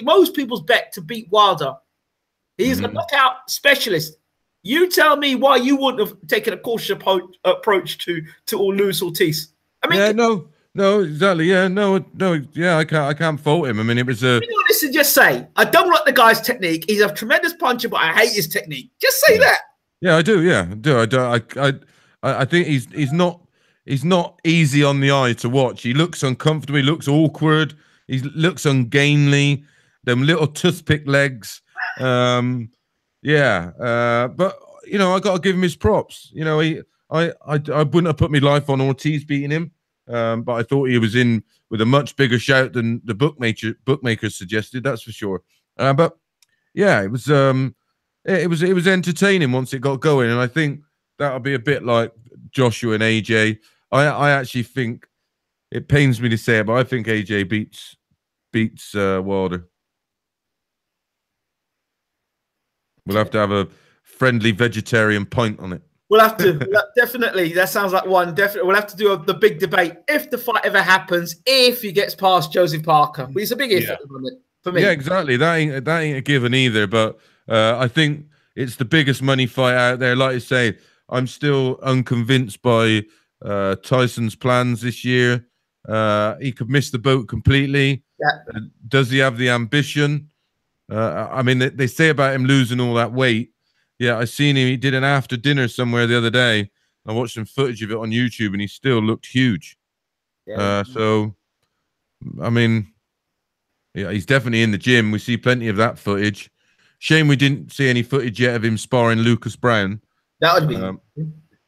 most people's bet to beat Wilder. He's a knockout specialist. You tell me why you wouldn't have taken a cautious approach to Luis Ortiz. I mean, yeah, no, exactly. Yeah, no, yeah, I can't fault him. I mean, it was a. Listen, just say I don't like the guy's technique. He's a tremendous puncher, but I hate his technique. Just say that. Yeah, I do. Yeah, I do. I think he's not easy on the eye to watch. He looks uncomfortable. He looks awkward. He looks ungainly. Them little toothpick legs. Yeah. But I got to give him his props. I wouldn't have put my life on Ortiz beating him. But I thought he was in with a much bigger shout than the bookmakers suggested. That's for sure. But yeah, it was entertaining once it got going, and I think that'll be a bit like Joshua and AJ. I actually think, it pains me to say it, but I think AJ beats Wilder. We'll have to have a friendly vegetarian pint on it. We'll have to. Definitely. That sounds like one. Definitely. We'll have to do the big debate if the fight ever happens, if he gets past Joseph Parker. But it's a big if for me. Yeah, exactly. That ain't a given either. But I think it's the biggest money fight out there. Like I say, I'm still unconvinced by Tyson's plans this year. He could miss the boat completely. Yeah. Does he have the ambition? I mean, they say about him losing all that weight. Yeah, I seen him. He did an after dinner somewhere the other day. I watched some footage of it on YouTube, and he still looked huge. Yeah. So, I mean, yeah, he's definitely in the gym. We see plenty of that footage. Shame we didn't see any footage yet of him sparring Lucas Brown. That would be.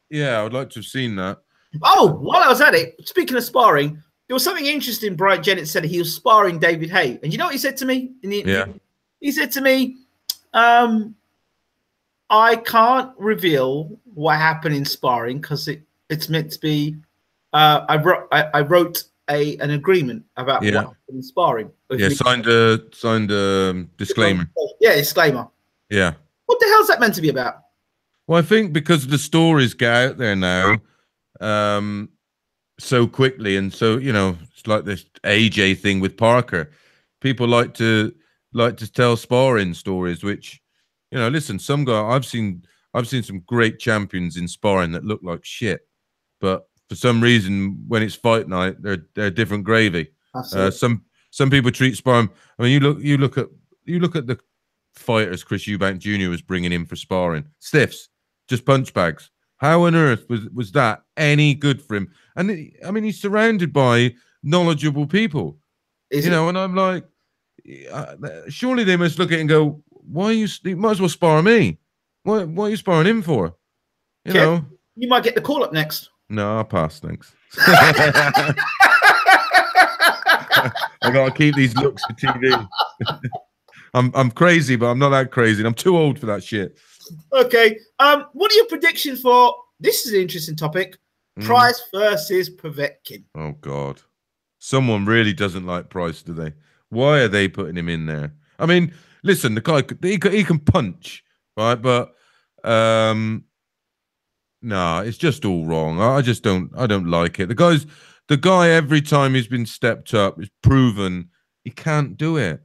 Yeah, I would like to have seen that. Oh, while I was at it, speaking of sparring, there was something interesting. Brian Jennings said he was sparring David Haye. And you know what he said to me? He said to me, I can't reveal what happened in sparring because it's meant to be. I wrote an agreement about what happened in sparring. Yeah, signed a disclaimer. Yeah, disclaimer. Yeah. What the hell is that meant to be about? Well, I think because the stories get out there now so quickly, and so it's like this AJ thing with Parker. People like to tell sparring stories, which listen, some guy I've seen some great champions in sparring that look like shit, but for some reason when it's fight night, they're different gravy. Some people treat sparring. I mean, you look at the fighters Chris Eubank Jr. was bringing in for sparring, stiffs, just punch bags. How on earth was that any good for him? And I mean, he's surrounded by knowledgeable people, and I'm like, surely they must look at it and go, why you might as well spar me? What are you sparring him for? You might get the call up next. No, I'll pass, thanks. I gotta keep these looks for TV. I'm crazy, but I'm not that crazy. I'm too old for that shit. Okay. What are your predictions for? This is an interesting topic. Price versus Povetkin. Oh, God. Someone really doesn't like Price, do they? Why are they putting him in there? I mean, listen, the guy, he can punch, right? But no, it's just all wrong. I don't like it. The guy, every time he's been stepped up, is proven he can't do it.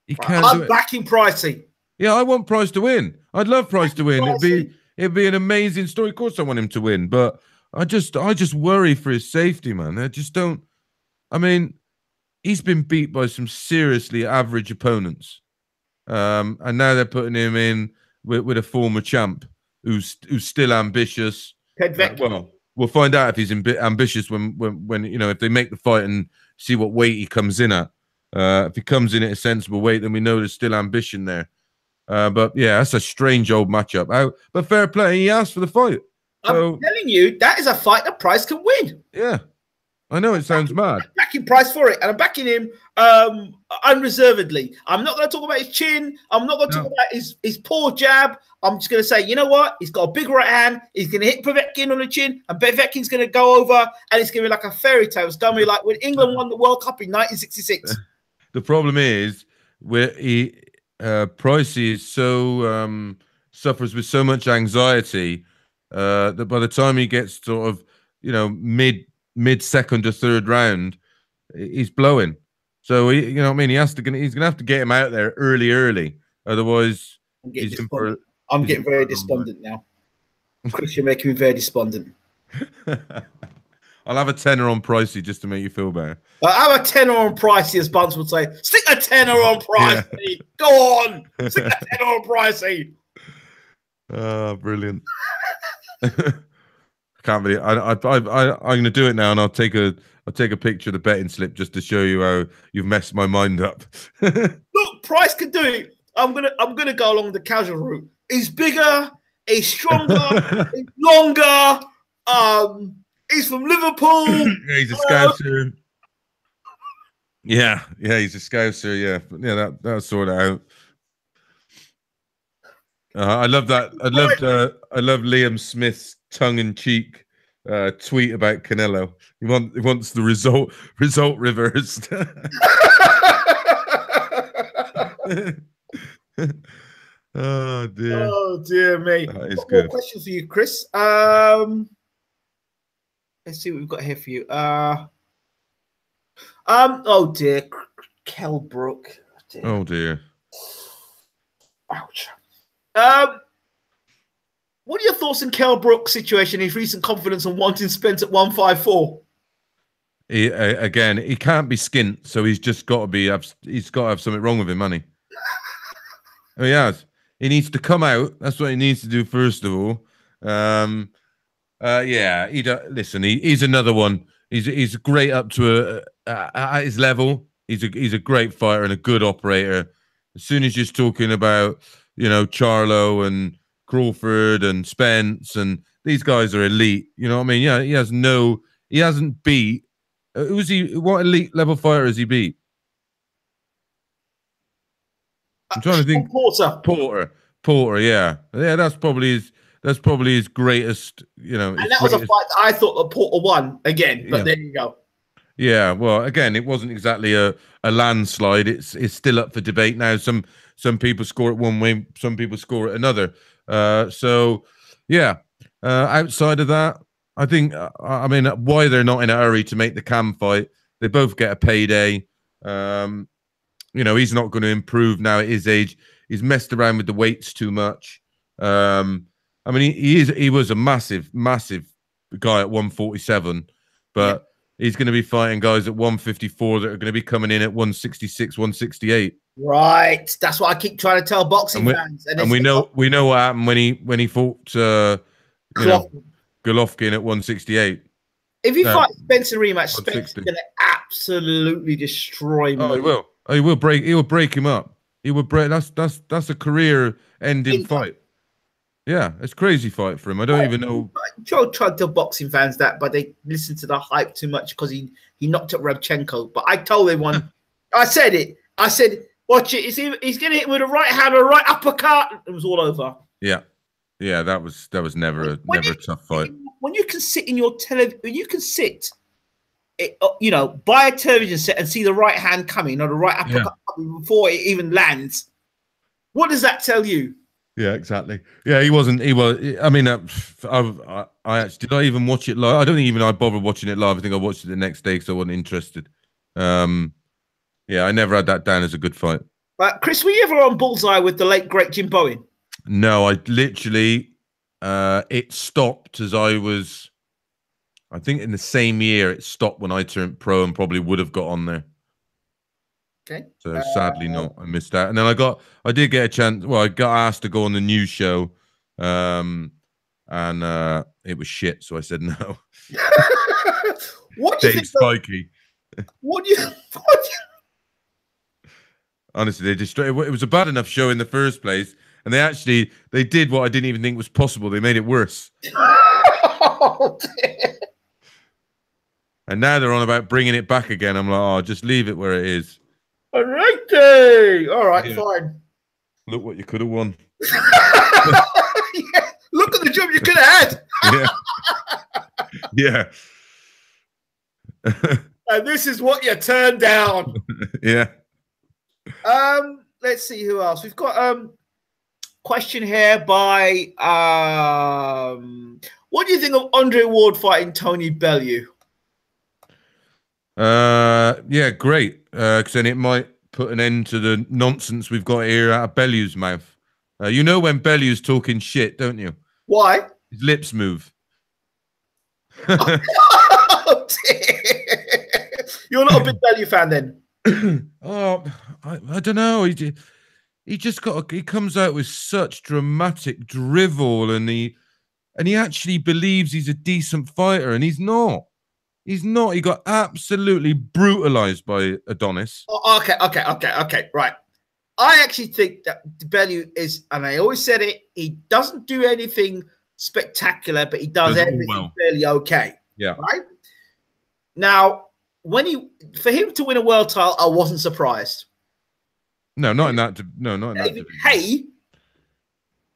He can't do I'm it. backing Pricey. Yeah, I want Price to win. I'd love Price to win. It'd be an amazing story. Of course, I want him to win, but I just worry for his safety, man. I just don't. I mean, he's been beat by some seriously average opponents, and now they're putting him in with a former champ who's still ambitious. Well, we'll find out if he's ambitious when if they make the fight and see what weight he comes in at. If he comes in at a sensible weight, then we know there's still ambition there. But yeah, that's a strange old matchup. But fair play, he asked for the fight. So, I'm telling you, that is a fight that Price can win. Yeah, I know it sounds mad. I'm backing Price for it, and I'm backing him unreservedly. I'm not going to talk about his chin. I'm not going to talk about his poor jab. I'm just going to say, you know what? He's got a big right hand. He's going to hit Povetkin on the chin, and Povetkin's going to go over, and it's going to be like a fairy tale. It's going to be like when England won the World Cup in 1966. The problem is, Price is so suffers with so much anxiety that by the time he gets sort of mid second or third round, he's blowing. So he's gonna have to get him out there early. Otherwise, I'm getting very despondent now. Chris, you're making me very despondent. I'll have a tenner on Pricey just to make you feel better. I'll have a tenner on Pricey, as Bunce would say. Stick a tenner on Pricey. Yeah. Go on. Stick a tenner on Pricey. Oh, brilliant. Can't believe I'm going to do it now, and I'll take a picture of the betting slip just to show you how you've messed my mind up. Look, Price can do it. I'm gonna go along the casual route. He's bigger. He's stronger. He's longer. He's from Liverpool. Yeah, he's a Scouser. Yeah, he's a Scouser. Yeah, that'll sort it out. I love that. I love Liam Smith's tongue-in-cheek tweet about Canelo. He wants the result reversed. Oh dear. Oh dear me. That is good. More questions for you, Chris. Let's see what we've got here for you. Oh dear, Kell Brook. Oh dear. Ouch. What are your thoughts on Kell Brook's situation? His recent confidence on wanting Spence at 154. He can't be skint, so he's just got to have something wrong with him, hasn't he? Oh, he has. He needs to come out. That's what he needs to do first of all. Yeah. Listen. He's another one. He's great up to at his level. He's a great fighter and a good operator. As soon as you're talking about Charlo and Crawford and Spence and these guys are elite. You know what I mean? Yeah. He hasn't beat. Who's he? What elite level fighter has he beat? I'm trying to think. Porter. Yeah. That's probably his greatest. And that was a fight that I thought that Porter won again. But there you go. Yeah. Well, again, it wasn't exactly a landslide. It's still up for debate now. Some people score it one way, some people score it another. So yeah. Outside of that, I think. I mean, why they're not in a hurry to make the Cam fight? They both get a payday. He's not going to improve now at his age. He's messed around with the weights too much. I mean, he was a massive guy at 147, but he's going to be fighting guys at 154 that are going to be coming in at 166, 168. Right. That's what I keep trying to tell boxing fans. And we know what happened when he fought Golovkin at 168. If you fight Spencer rematch, Spencer's going to absolutely destroy him. Oh, he will. He will break him up. He would break. That's a career-ending fight. Yeah, it's a crazy fight for him. I don't even know. Joe tried to tell boxing fans that, but they listened to the hype too much because he knocked out Rabchenko. But I told everyone, I said it. I said, watch it. He's going to hit with a right hand, a right uppercut. It was all over. Yeah, that was never a tough fight. when you can sit in your television, when you can sit, by a television set and see the right hand coming or the right uppercut coming before it even lands. What does that tell you? Yeah, exactly. Yeah, he wasn't. He was. I mean, I actually did. I even watch it live. I don't think even I bothered watching it live. I think I watched it the next day because I wasn't interested. Yeah, I never had that down as a good fight. Chris, were you ever on Bullseye with the late great Jim Bowen? No, I literally. It stopped as I was. I think in the same year it stopped when I turned pro and probably would have got on there. Okay. So sadly not. I missed out. And then I did get a chance. Well, I got asked to go on the news show. And it was shit. So I said no. What do you think? Spiky. What do you Honestly, it was a bad enough show in the first place. And they did what I didn't even think was possible. They made it worse. Oh, and now they're on about bringing it back again. I'm like, oh, just leave it where it is. All righty. All right, fine. Look what you could have won. Yeah. Look at the job you could have had. Yeah. And this is what you turned down. Yeah. Let's see who else. We've got question here by what do you think of Andre Ward fighting Tony Bellew? Yeah, great. Because then it might put an end to the nonsense we've got here out of Bellew's mouth. You know when Bellew's talking shit, don't you? Why? His lips move. Oh, you're not a big Bellew fan then? Oh, I don't know. He comes out with such dramatic drivel, and he actually believes he's a decent fighter, and he's not. He's not. He got absolutely brutalized by Adonis. Oh, okay. Right. I actually think that Bellew is, and I always said it, he doesn't do anything spectacular, but he does everything fairly okay. Yeah. Right? Now, for him to win a world title, I wasn't surprised. No, not in that. No, not in that division. Hey,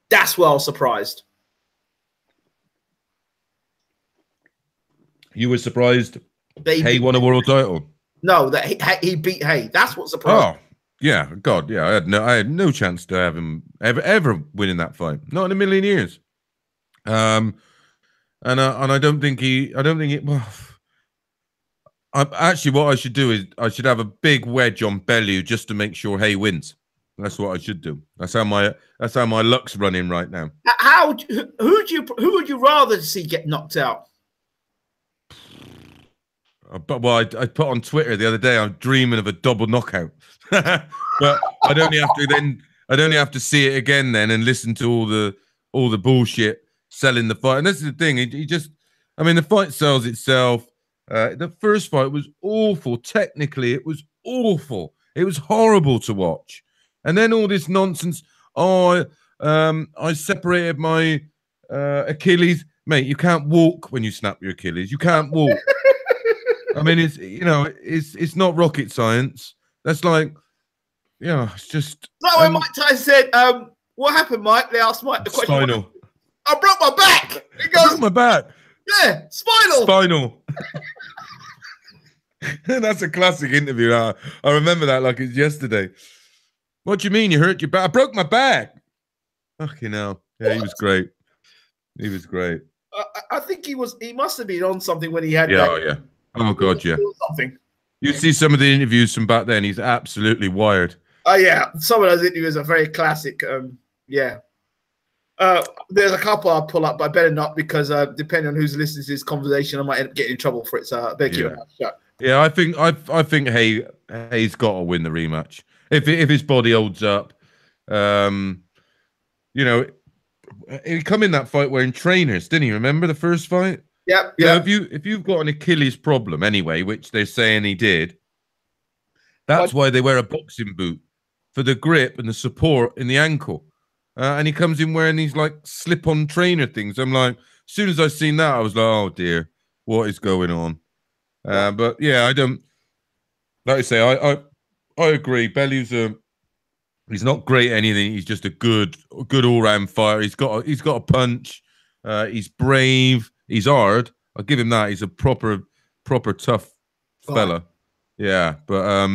that's well surprised. You were surprised Hay won a world title? No, that he beat Hay. That's what surprised. Oh, yeah, God, yeah. I had no chance to have him ever winning that fight. Not in a million years. And I don't think it. Well, actually, what I should do is I should have a big wedge on Bellew just to make sure Hay wins. That's what I should do. That's how my luck's running right now. Who would you rather see get knocked out? But I put on Twitter the other day, I'm dreaming of a double knockout. But I'd only have to see it again then and listen to all the bullshit selling the fight. And this is the thing, the fight sells itself. The first fight was awful. Technically, it was awful. It was horrible to watch. And then all this nonsense. Oh, I separated my Achilles. Mate, you can't walk when you snap your Achilles. You can't walk. I mean, it's not rocket science. That's like, it's just. Like when Mike Tyson said, "What happened, Mike?" They asked Mike the question. Spinal. I broke my back. He goes, I broke my back. Yeah, spinal. That's a classic interview. I remember that like it's yesterday. What do you mean you hurt your back? I broke my back. Fucking hell. Yeah, he was great. He was great. I think he must have been on something when he had. Yeah, oh, yeah. Oh God, yeah. Something. You see some of the interviews from back then. He's absolutely wired. Oh yeah, some of those interviews are very classic. Yeah. There's a couple I'll pull up, but I better not because depending on who's listening to this conversation, I might end up getting in trouble for it. So I better keep it shut. Yeah, I think Hay's got to win the rematch if his body holds up. He come in that fight wearing trainers, didn't he? Remember the first fight? Yeah. So if you've got an Achilles problem anyway, which they're saying he did, that's why they wear a boxing boot for the grip and the support in the ankle. And he comes in wearing these like slip-on trainer things. I'm like, as soon as I seen that, I was like, oh dear, what is going on? But yeah, I don't. Like I say, I agree. Bellew's he's not great at anything. He's just a good all-round fighter. He's got a punch. He's brave. He's hard. I'll give him that. He's a proper tough Right. fella. Yeah, but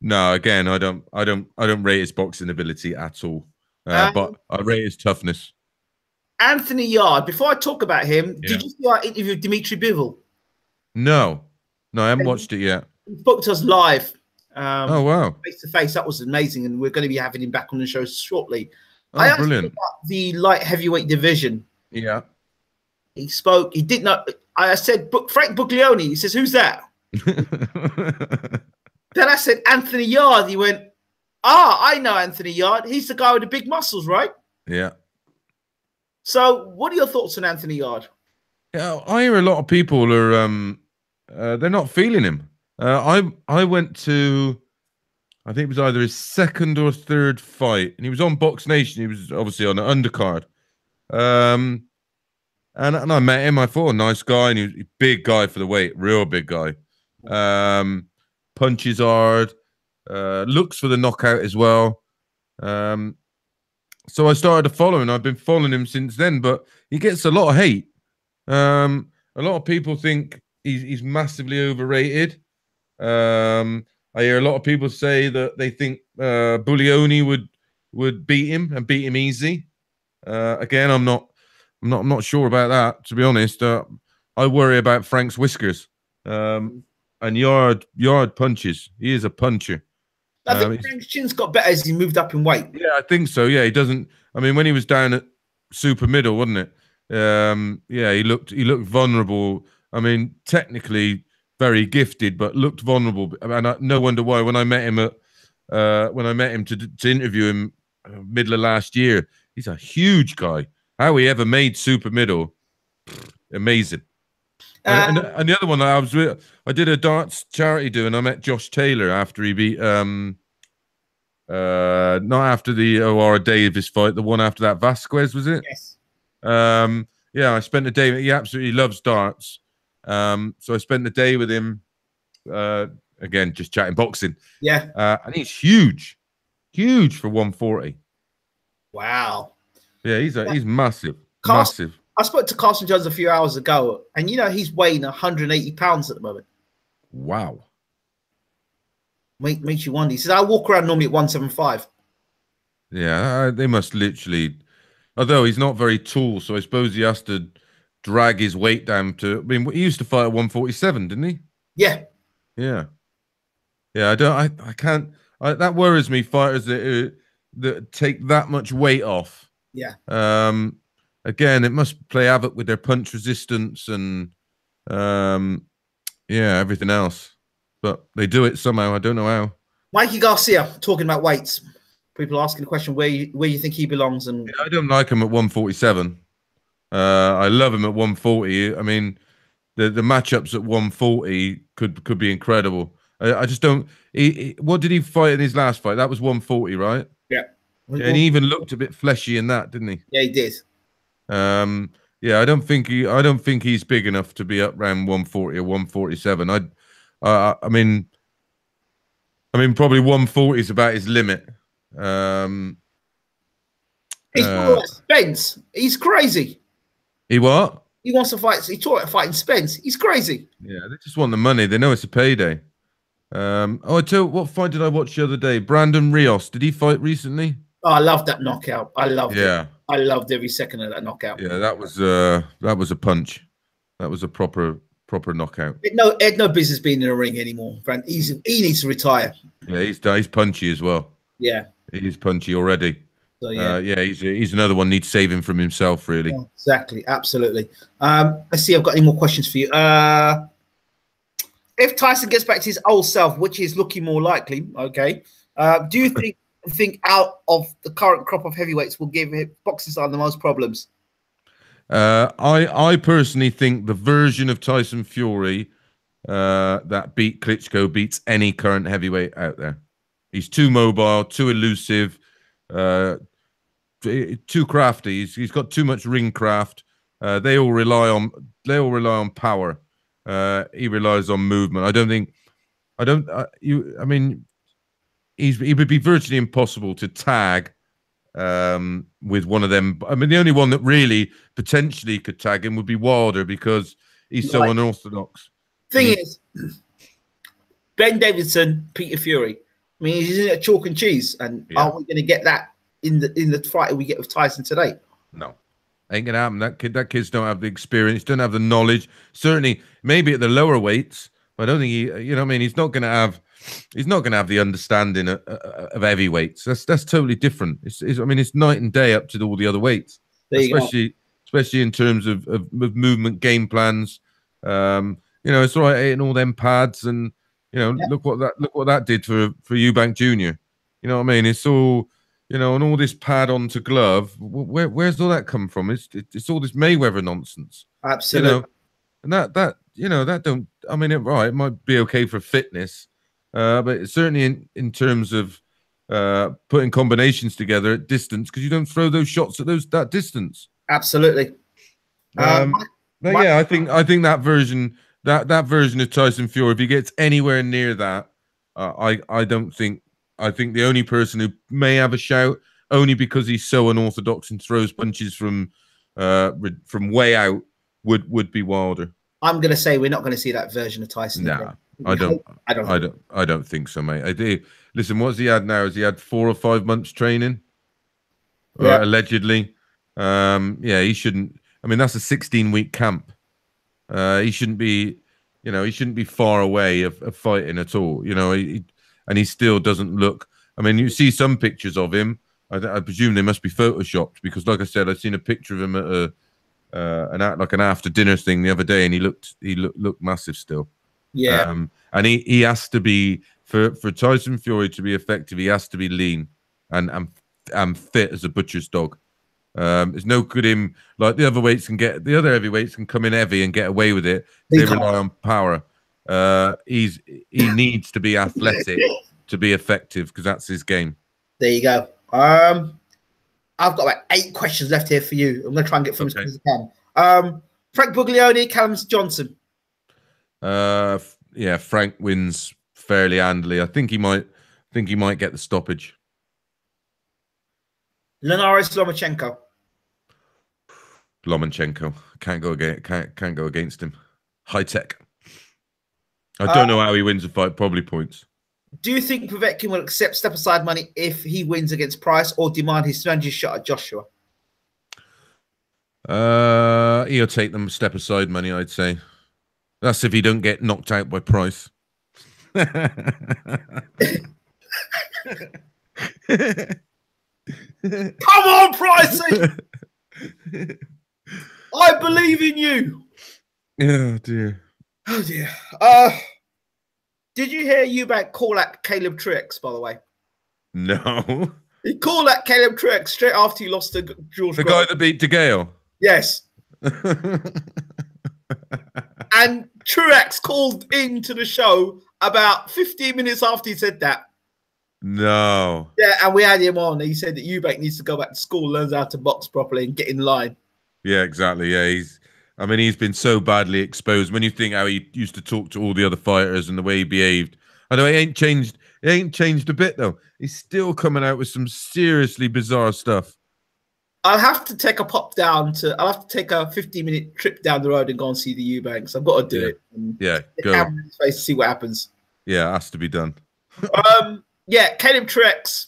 no, again, I don't rate his boxing ability at all. But I rate his toughness. Anthony Yard. Before I talk about him, Yeah. did you see our interview with Dimitri Bivol? No, I haven't watched it yet. He spoke to us live, Oh wow, face to face. That was amazing, and we're going to be having him back on the show shortly. I oh asked him brilliant. about the light heavyweight division. Yeah. He spoke. He did not. I said Frank Buglioni. He says, "Who's that?" Then I said Anthony Yard. He went, I know Anthony Yard. He's the guy with the big muscles, right? Yeah. So, what are your thoughts on Anthony Yard? Yeah, I hear a lot of people are they're not feeling him. I went to, I think it was either his second or third fight, and he was on Box Nation. He was obviously on an undercard. And I met him. I thought, nice guy, and he was a big guy for the weight, real big guy. Punches hard, looks for the knockout as well. So I started to follow him. I've been following him since then, but he gets a lot of hate. A lot of people think he's massively overrated. I hear a lot of people say that they think Buglioni would beat him and beat him easy. Again, I'm not sure about that, to be honest. I worry about Frank's whiskers. And Yard punches. He is a puncher. I think Frank's chin's got better as he moved up in weight. Yeah, I think so. Yeah, he doesn't. I mean, when he was down at super middle, wasn't it? Yeah, he looked vulnerable. I mean, technically very gifted, but looked vulnerable. And no wonder why. When I met him to interview him middle of last year, he's a huge guy. How he ever made super middle, amazing. And the other one I did a darts charity do, and I met Josh Taylor after he beat not after the O'Hara Davis fight, the one after that, Vasquez, was it? Yes. Yeah, I spent the day. He absolutely loves darts. So I spent the day with him. Again, just chatting boxing. Yeah. And he's huge for 140. Wow. Yeah, he's massive. Massive. I spoke to Carson Jones a few hours ago, and he's weighing 180 pounds at the moment. Wow. Makes you wonder. He says, I walk around normally at 175. Yeah, they must literally, although he's not very tall, so I suppose he has to drag his weight down to, I mean, he used to fight at 147, didn't he? Yeah. Yeah. Yeah, I can't, that worries me, fighters that take that much weight off. Yeah. Again, it must play havoc with their punch resistance and yeah, everything else. But they do it somehow. I don't know how. Mikey Garcia talking about weights. People asking the question where you think he belongs, and yeah, I don't like him at 147. I love him at 140. I mean, the matchups at 140 could be incredible. I just don't. What did he fight in his last fight? That was 140, right? Yeah. And he even looked a bit fleshy in that, didn't he? Yeah, he did. Yeah, I don't think he's big enough to be up around 140 or 147. I mean, probably 140 is about his limit. He's Spence. He's crazy. He what? He wants to fight. He talked about fighting Spence. He's crazy. Yeah, they just want the money. They know it's a payday. I tell you, what fight did I watch the other day? Brandon Rios. Did he fight recently? Oh, I loved that knockout. I loved it. I loved every second of that knockout. Yeah, that was a punch. That was a proper knockout. It had no business being in a ring anymore, Brand. He needs to retire. Yeah, he's punchy as well. Yeah, he's punchy already. So, yeah, he's another one needs saving from himself, really. Yeah, exactly, absolutely. Let's see. I've got any more questions for you. If Tyson gets back to his old self, which is looking more likely, okay, do you think out of the current crop of heavyweights will give boxing style the most problems? I personally think the version of Tyson Fury that beat Klitschko beats any current heavyweight out there. He's too mobile, too elusive, too crafty. He's got too much ring craft. They all rely on power. He relies on movement. I mean, he would be virtually impossible to tag with one of them. I mean, the only one that really potentially could tag him would be Wilder because he's so unorthodox. Thing is, Ben Davidson, Peter Fury. I mean, he's in a chalk and cheese, and are we going to get that in the fight we get with Tyson today? No, ain't gonna happen. That kids don't have the experience, don't have the knowledge. Certainly, maybe at the lower weights, but I don't think he. You know, what I mean, he's not gonna have the understanding of heavyweights. That's totally different. I mean, it's night and day up to all the other weights, especially in terms of movement, game plans. You know, it's all right eating all them pads, and you know, look what that did for Eubank Jr. You know what I mean? It's all, you know, and all this pad onto glove. Where's all that come from? It's all this Mayweather nonsense. Absolutely. You know, and that you know, that don't. I mean, it might be okay for fitness, but certainly in terms of putting combinations together at distance, because you don't throw those shots at that distance. Absolutely. Yeah, I think that version of Tyson Fury, if he gets anywhere near that, I don't think. I think the only person who may have a shout, only because he's so unorthodox and throws punches from way out, would be Wilder. I'm going to say we're not going to see that version of Tyson. Nah, I don't think so, mate. I do. Listen, what's he had now? Has he had 4 or 5 months training? Yeah. Allegedly. Yeah, he shouldn't. I mean, that's a 16-week camp. He shouldn't be, you know, he shouldn't be far away of fighting at all. You know, and he still doesn't look. I mean, you see some pictures of him. I presume they must be photoshopped because, like I said, I've seen a picture of him at an after dinner thing the other day, and he looked massive still. Yeah. And he has to be for Tyson Fury to be effective. He has to be lean and fit as a butcher's dog. There's no good him like the other heavyweights can come in heavy and get away with it. They rely on power. He needs to be athletic to be effective because that's his game. There you go. I've got like 8 questions left here for you. I'm going to try and get through as quick as I can. Frank Buglioni, Callum Johnson. Yeah, Frank wins fairly handily. I think he might get the stoppage. Linares Lomachenko. Lomachenko can't go against him. High tech. I don't know how he wins a fight. Probably points. Do you think Povetkin will accept step aside money if he wins against Price, or demand his strangest shot at Joshua? He'll take them step aside money, I'd say. That's if he don't get knocked out by Price. Come on, Pricey! I believe in you. Oh dear. Oh dear. Did you hear Eubank call out Caleb Truex, by the way? No. He called out Caleb Truex straight after he lost to George. The guy that beat De Gale. Yes. And Truex called into the show about 15 minutes after he said that. No. Yeah, and we had him on. He said that Eubank needs to go back to school, learns how to box properly, and get in line. Yeah, exactly. Yeah, he's been so badly exposed. When you think how he used to talk to all the other fighters and the way he behaved, I know he ain't changed. He ain't changed a bit though. He's still coming out with some seriously bizarre stuff. I'll have to take a pop down to. I'll have to take a 15-minute trip down the road and go and see the Eubanks. I've got to do it. Yeah, go. In his face to see what happens. Yeah, it has to be done. Yeah, Caleb Truex,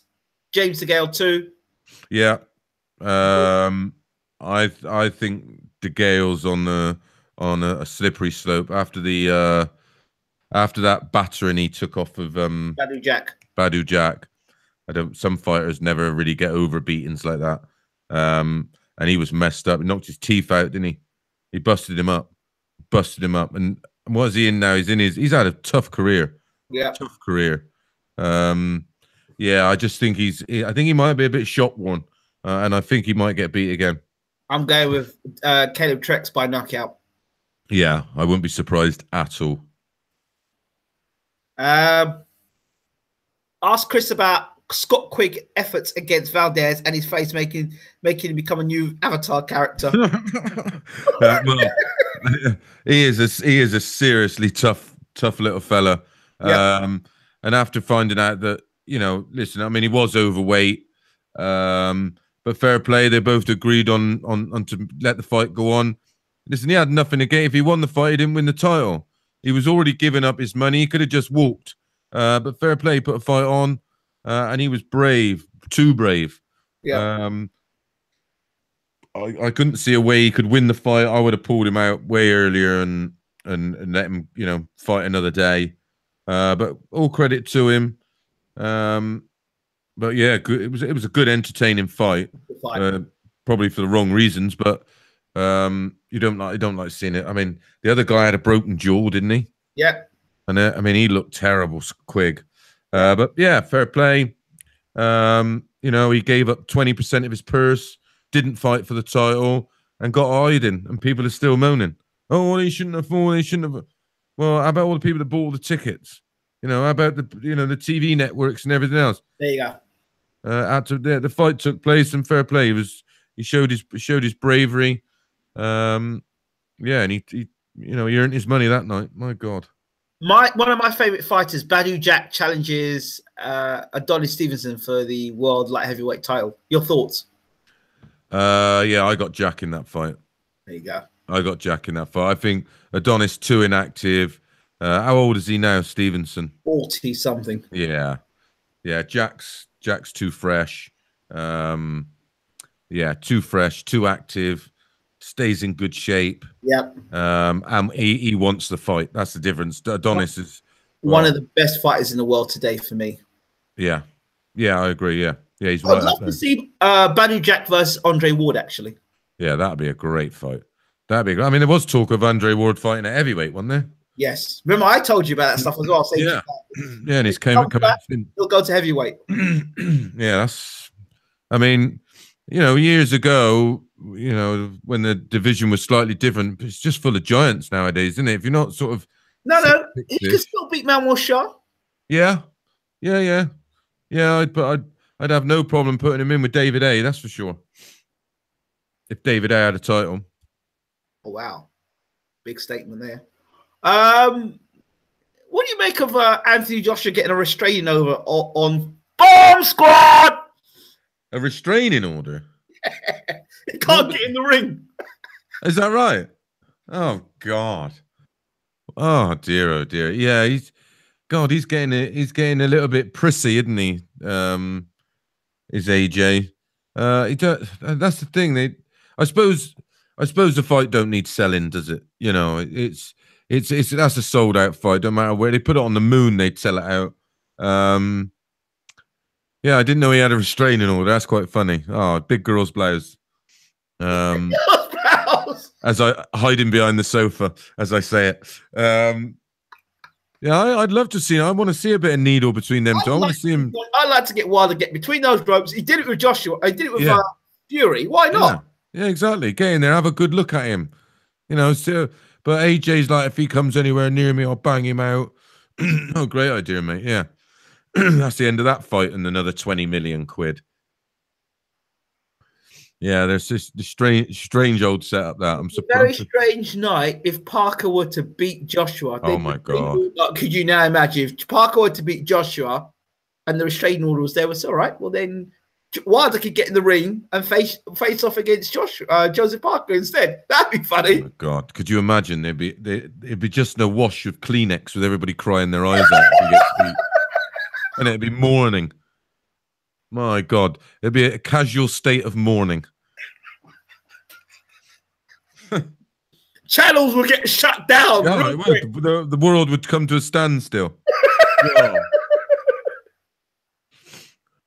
James DeGale too. Yeah, I think DeGale's on a slippery slope after that battering he took off of Badu Jack. Some fighters never really get over beatings like that. And he was messed up. He knocked his teeth out, didn't he? He busted him up. And what is he in now? He's had a tough career. Yeah. Tough career. Yeah, I just think I think he might be a bit shot worn. And I think he might get beat again. I'm going with Caleb Truex by knockout. Yeah, I wouldn't be surprised at all. Ask Chris about Scott Quigg efforts against Valdez and his face making him become a new Avatar character. Well, he is a seriously tough little fella. Yep. And after finding out that, you know, listen, I mean, he was overweight. But fair play, they both agreed on to let the fight go on. Listen, he had nothing to gain. If he won the fight, he didn't win the title. He was already giving up his money. He could have just walked. But fair play, put a fight on, and he was brave, too brave. Yeah. I couldn't see a way he could win the fight. I would have pulled him out way earlier and let him, fight another day. But all credit to him. But yeah, good. It was a good, entertaining fight. Probably for the wrong reasons, but you don't like seeing it. I mean, the other guy had a broken jaw, didn't he? Yeah. And I mean, he looked terrible, Quigg. But yeah, fair play. He gave up 20% of his purse, didn't fight for the title, and got hiding. And people are still moaning. Oh, well, he shouldn't have fallen. He shouldn't have. Well, how about all the people that bought all the tickets? How about the the TV networks and everything else? There you go. After the fight took place, and fair play, he showed his bravery. And he earned his money that night. My God. One of my favorite fighters, Badu Jack, challenges Adonis Stevenson for the world light heavyweight title. Your thoughts? Yeah, I got Jack in that fight. There you go. I got Jack in that fight. I think Adonis too inactive. How old is he now, Stevenson? 40 something. Yeah. Jack's too fresh. Too fresh, too active. Stays in good shape. Yep. And he wants the fight. That's the difference. Adonis is one of the best fighters in the world today for me. Yeah, I agree. Yeah, he's. I'd love to see Badu Jack versus Andre Ward. Actually. Yeah, that'd be a great fight. That'd be. I mean, there was talk of Andre Ward fighting at heavyweight, wasn't there? Yes. Remember, I told you about that stuff as well. Yeah. And he's coming in. He'll go to heavyweight. Yeah, that's. I mean, years ago, when the division was slightly different, it's just full of giants nowadays, isn't it? If you're not sort of no, he could still beat Manuel Shaw. Yeah. I'd have no problem putting him in with David A. That's for sure. If David A had a title. Oh wow, big statement there. What do you make of Anthony Joshua getting a restraining order on Bomb Squad? A restraining order? He can't get in the ring. Is that right? Oh God. Oh dear, oh dear. Yeah, he's getting a little bit prissy, isn't he? Is AJ? That's the thing. I suppose the fight don't need selling, does it? It's that's a sold out fight. Don't matter where they put it on the moon, they'd sell it out. Yeah, I didn't know he had a restraining order. That's quite funny. Oh, big girl's blouse. As I hiding behind the sofa, as I say it. Yeah, I'd love to see. I want to see a bit of needle between them two. I want to see him. I'd like to get Wilder, get between those ropes. He did it with Joshua. He did it with Fury. Why not? Yeah, exactly. Get in there, have a good look at him. But AJ's like, if he comes anywhere near me, I'll bang him out. Oh, great idea, mate. Yeah. That's the end of that fight and another 20 million quid. Yeah, there's this strange old setup that I'm surprised. Very strange night if Parker were to beat Joshua. Oh my God. Could you now imagine if Parker were to beat Joshua and the restraining order was there? Was all right. Well, then Wilder could get in the ring and face off against Joseph Parker instead. That'd be funny. Oh my God, could you imagine? It'd be just a wash of Kleenex with everybody crying their eyes out if he gets beat. And it'd be mourning. My God, it'd be a casual state of mourning. Channels will get shut down. Yeah, the world would come to a standstill. Yeah.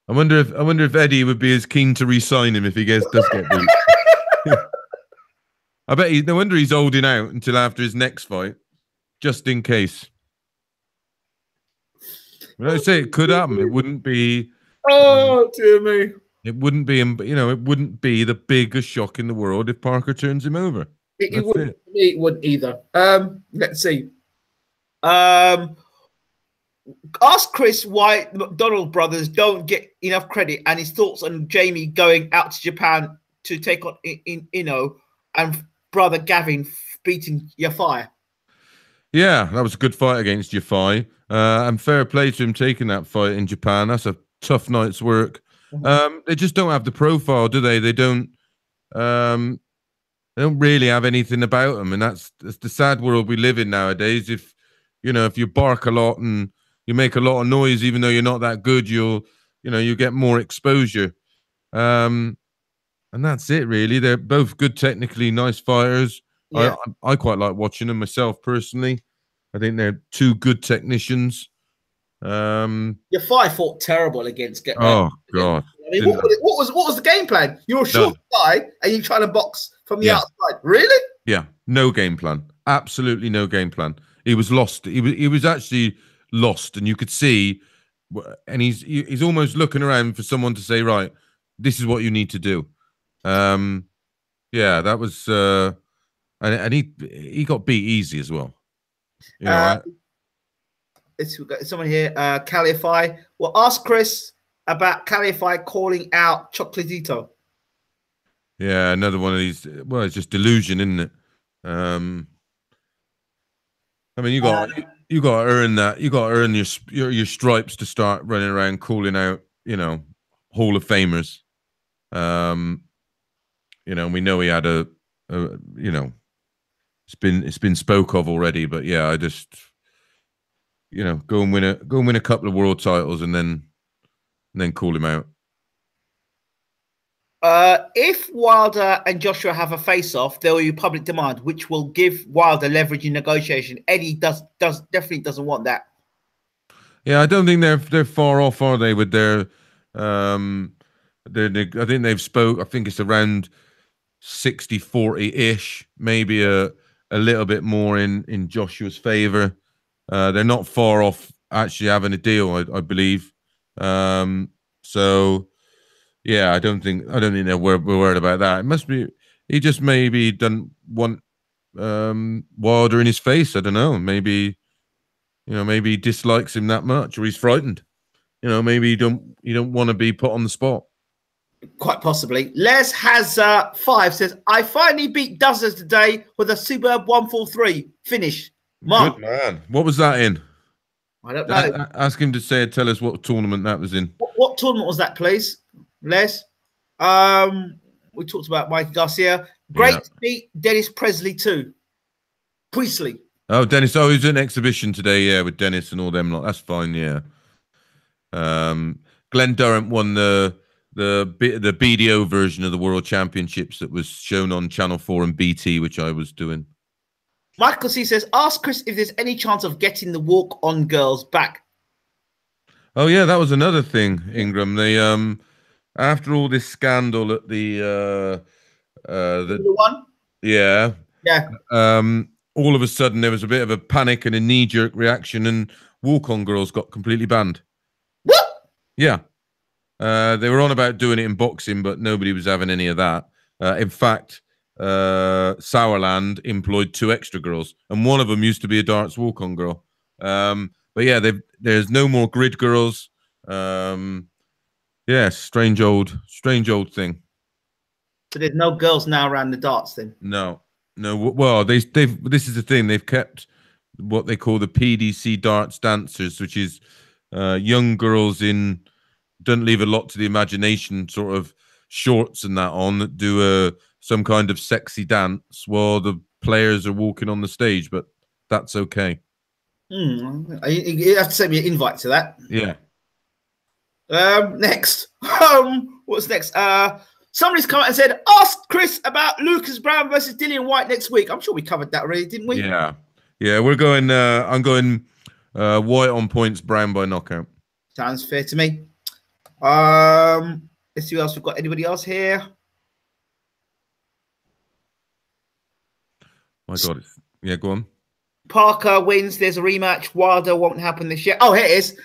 I wonder if Eddie would be as keen to re-sign him if he does get beat. I bet no wonder he's holding out until after his next fight, just in case. When I say it could happen, it wouldn't be. Oh dear me! It wouldn't be, it wouldn't be the biggest shock in the world if Parker turns him over. It wouldn't either. Let's see. Ask Chris why the McDonald brothers don't get enough credit and his thoughts on Jamie going out to Japan to take on Ino and brother Gavin beating Yafai. Yeah, that was a good fight against Yafai. And fair play to him taking that fight in Japan. That's a tough night's work. They just don't have the profile, do they? They don't really have anything about them, and that's the sad world we live in nowadays. If if you bark a lot and you make a lot of noise, even though you're not that good, you get more exposure. And that's it, really. They're both good technically, nice fighters. Yeah. I quite like watching them myself personally. I think they're two good technicians. Your fight fought terrible against Get Oh God! I mean, what was the game plan? You're a short guy and you're trying to box from the outside. Really? Yeah, no game plan. Absolutely no game plan. He was lost. He was actually lost, and you could see, and he's almost looking around for someone to say, right, this is what you need to do. Yeah, that was, and he got beat easy as well. We've got someone here, Calify. Well, ask Chris about Calify calling out Chocolatito. Yeah, another one of these. Well, it's just delusion, isn't it? I mean, you got to earn that. You got to earn your stripes to start running around calling out, Hall of Famers. We know he had it's been spoke of already, but yeah, I just, go and win a couple of world titles and then call him out. If Wilder and Joshua have a face-off, there will be public demand, which will give Wilder leverage in negotiation. Eddie definitely doesn't want that. Yeah, I don't think they're far off, are they? With their, I think they've spoke. I think it's around 60-40-ish, maybe a little bit more in Joshua's favor. They're not far off actually having a deal, I believe. So. Yeah, I don't think they're worried about that. It must be he just maybe doesn't want Wilder in his face. I don't know. Maybe maybe he dislikes him that much, or he's frightened. Maybe you don't want to be put on the spot. Quite possibly. Les has 5 says, I finally beat Dozzers today with a superb 143 finish. Mark. Good man. What was that in? I don't know. Ask him to tell us what tournament that was in. What tournament was that, please? Les, we talked about Mike Garcia. Great to beat Dennis Priestley. Oh, Dennis. Oh, he's an exhibition today. Yeah, with Dennis and all them lot. That's fine. Yeah. Glenn Durant won the BDO version of the World Championships that was shown on Channel 4 and BT, which I was doing. Michael C says, ask Chris if there's any chance of getting the walk-on girls back. Oh yeah, that was another thing, Ingram. They after all this scandal at the one? Yeah. All of a sudden there was a bit of a panic and a knee-jerk reaction, and walk-on girls got completely banned. What? Yeah. They were on about doing it in boxing, but nobody was having any of that. In fact, Sauerland employed 2 extra girls, and one of them used to be a darts walk-on girl. But yeah, there's no more grid girls. Yeah, strange old thing. So there's no girls now around the darts then? No. Well, this is the thing. They've kept what they call the PDC darts dancers, which is young girls don't leave a lot to the imagination, sort of shorts and that on, that do some kind of sexy dance while the players are walking on the stage, but that's okay. You have to send me an invite to that. Yeah. Next. What's next? Somebody's come out and said, ask Chris about Lucas Brown versus Dillian White next week. I'm sure we covered that already, didn't we? Yeah. We're going. I'm going White on points, Brown by knockout. Sounds fair to me. Let's see who else we've got. Anybody else here? My God. Yeah, go on. Parker wins. There's a rematch. Wilder won't happen this year. Oh, here it is.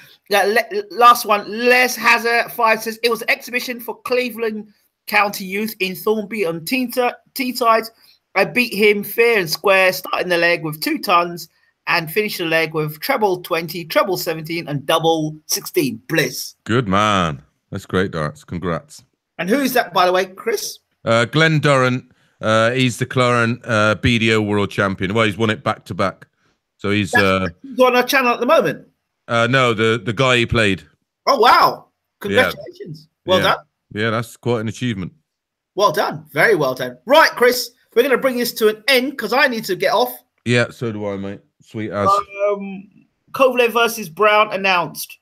Last one. Les Hazard 5 says it was an exhibition for Cleveland County Youth in Thornby on Teesside. I beat him fair and square, starting the leg with 2 tons and finished the leg with treble 20, treble 17, and double 16. Bliss. Good man. That's great darts. Congrats. And who is that, by the way, Chris? Glenn Durant. He's the current BDO world champion. Well, he's won it back to back. So he's on our channel at the moment. No, the guy he played. Oh wow! Congratulations. Well done. Yeah, that's quite an achievement. Well done. Very well done. Right, Chris, we're going to bring this to an end because I need to get off. Yeah, so do I, mate. Sweet as. Kovalev versus Brown announced.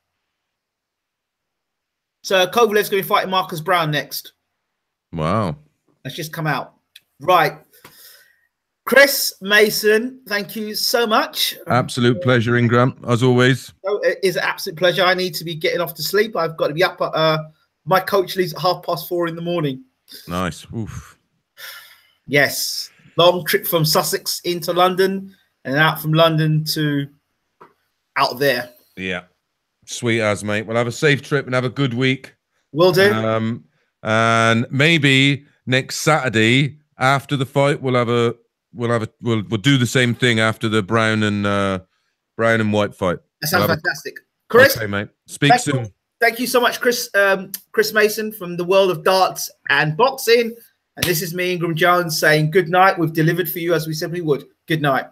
So Kovalev's going to be fighting Marcus Brown next. Wow. That's just come out. Right. Chris Mason, thank you so much. Absolute pleasure, Ingram, as always. It is an absolute pleasure. I need to be getting off to sleep. I've got to be up at my coach leaves at 4:30 in the morning. Nice. Oof. Yes. Long trip from Sussex into London and out from London to out there. Yeah. Sweet as, mate. Well, have a safe trip and have a good week. Will do. And maybe next Saturday after the fight, we'll do the same thing after the Brown and White fight. That sounds fantastic. Chris, okay, mate. Speak soon. Thank you so much, Chris Mason from the world of darts and boxing. And this is me, Ingram Jones, saying good night. We've delivered for you as we said we would. Good night.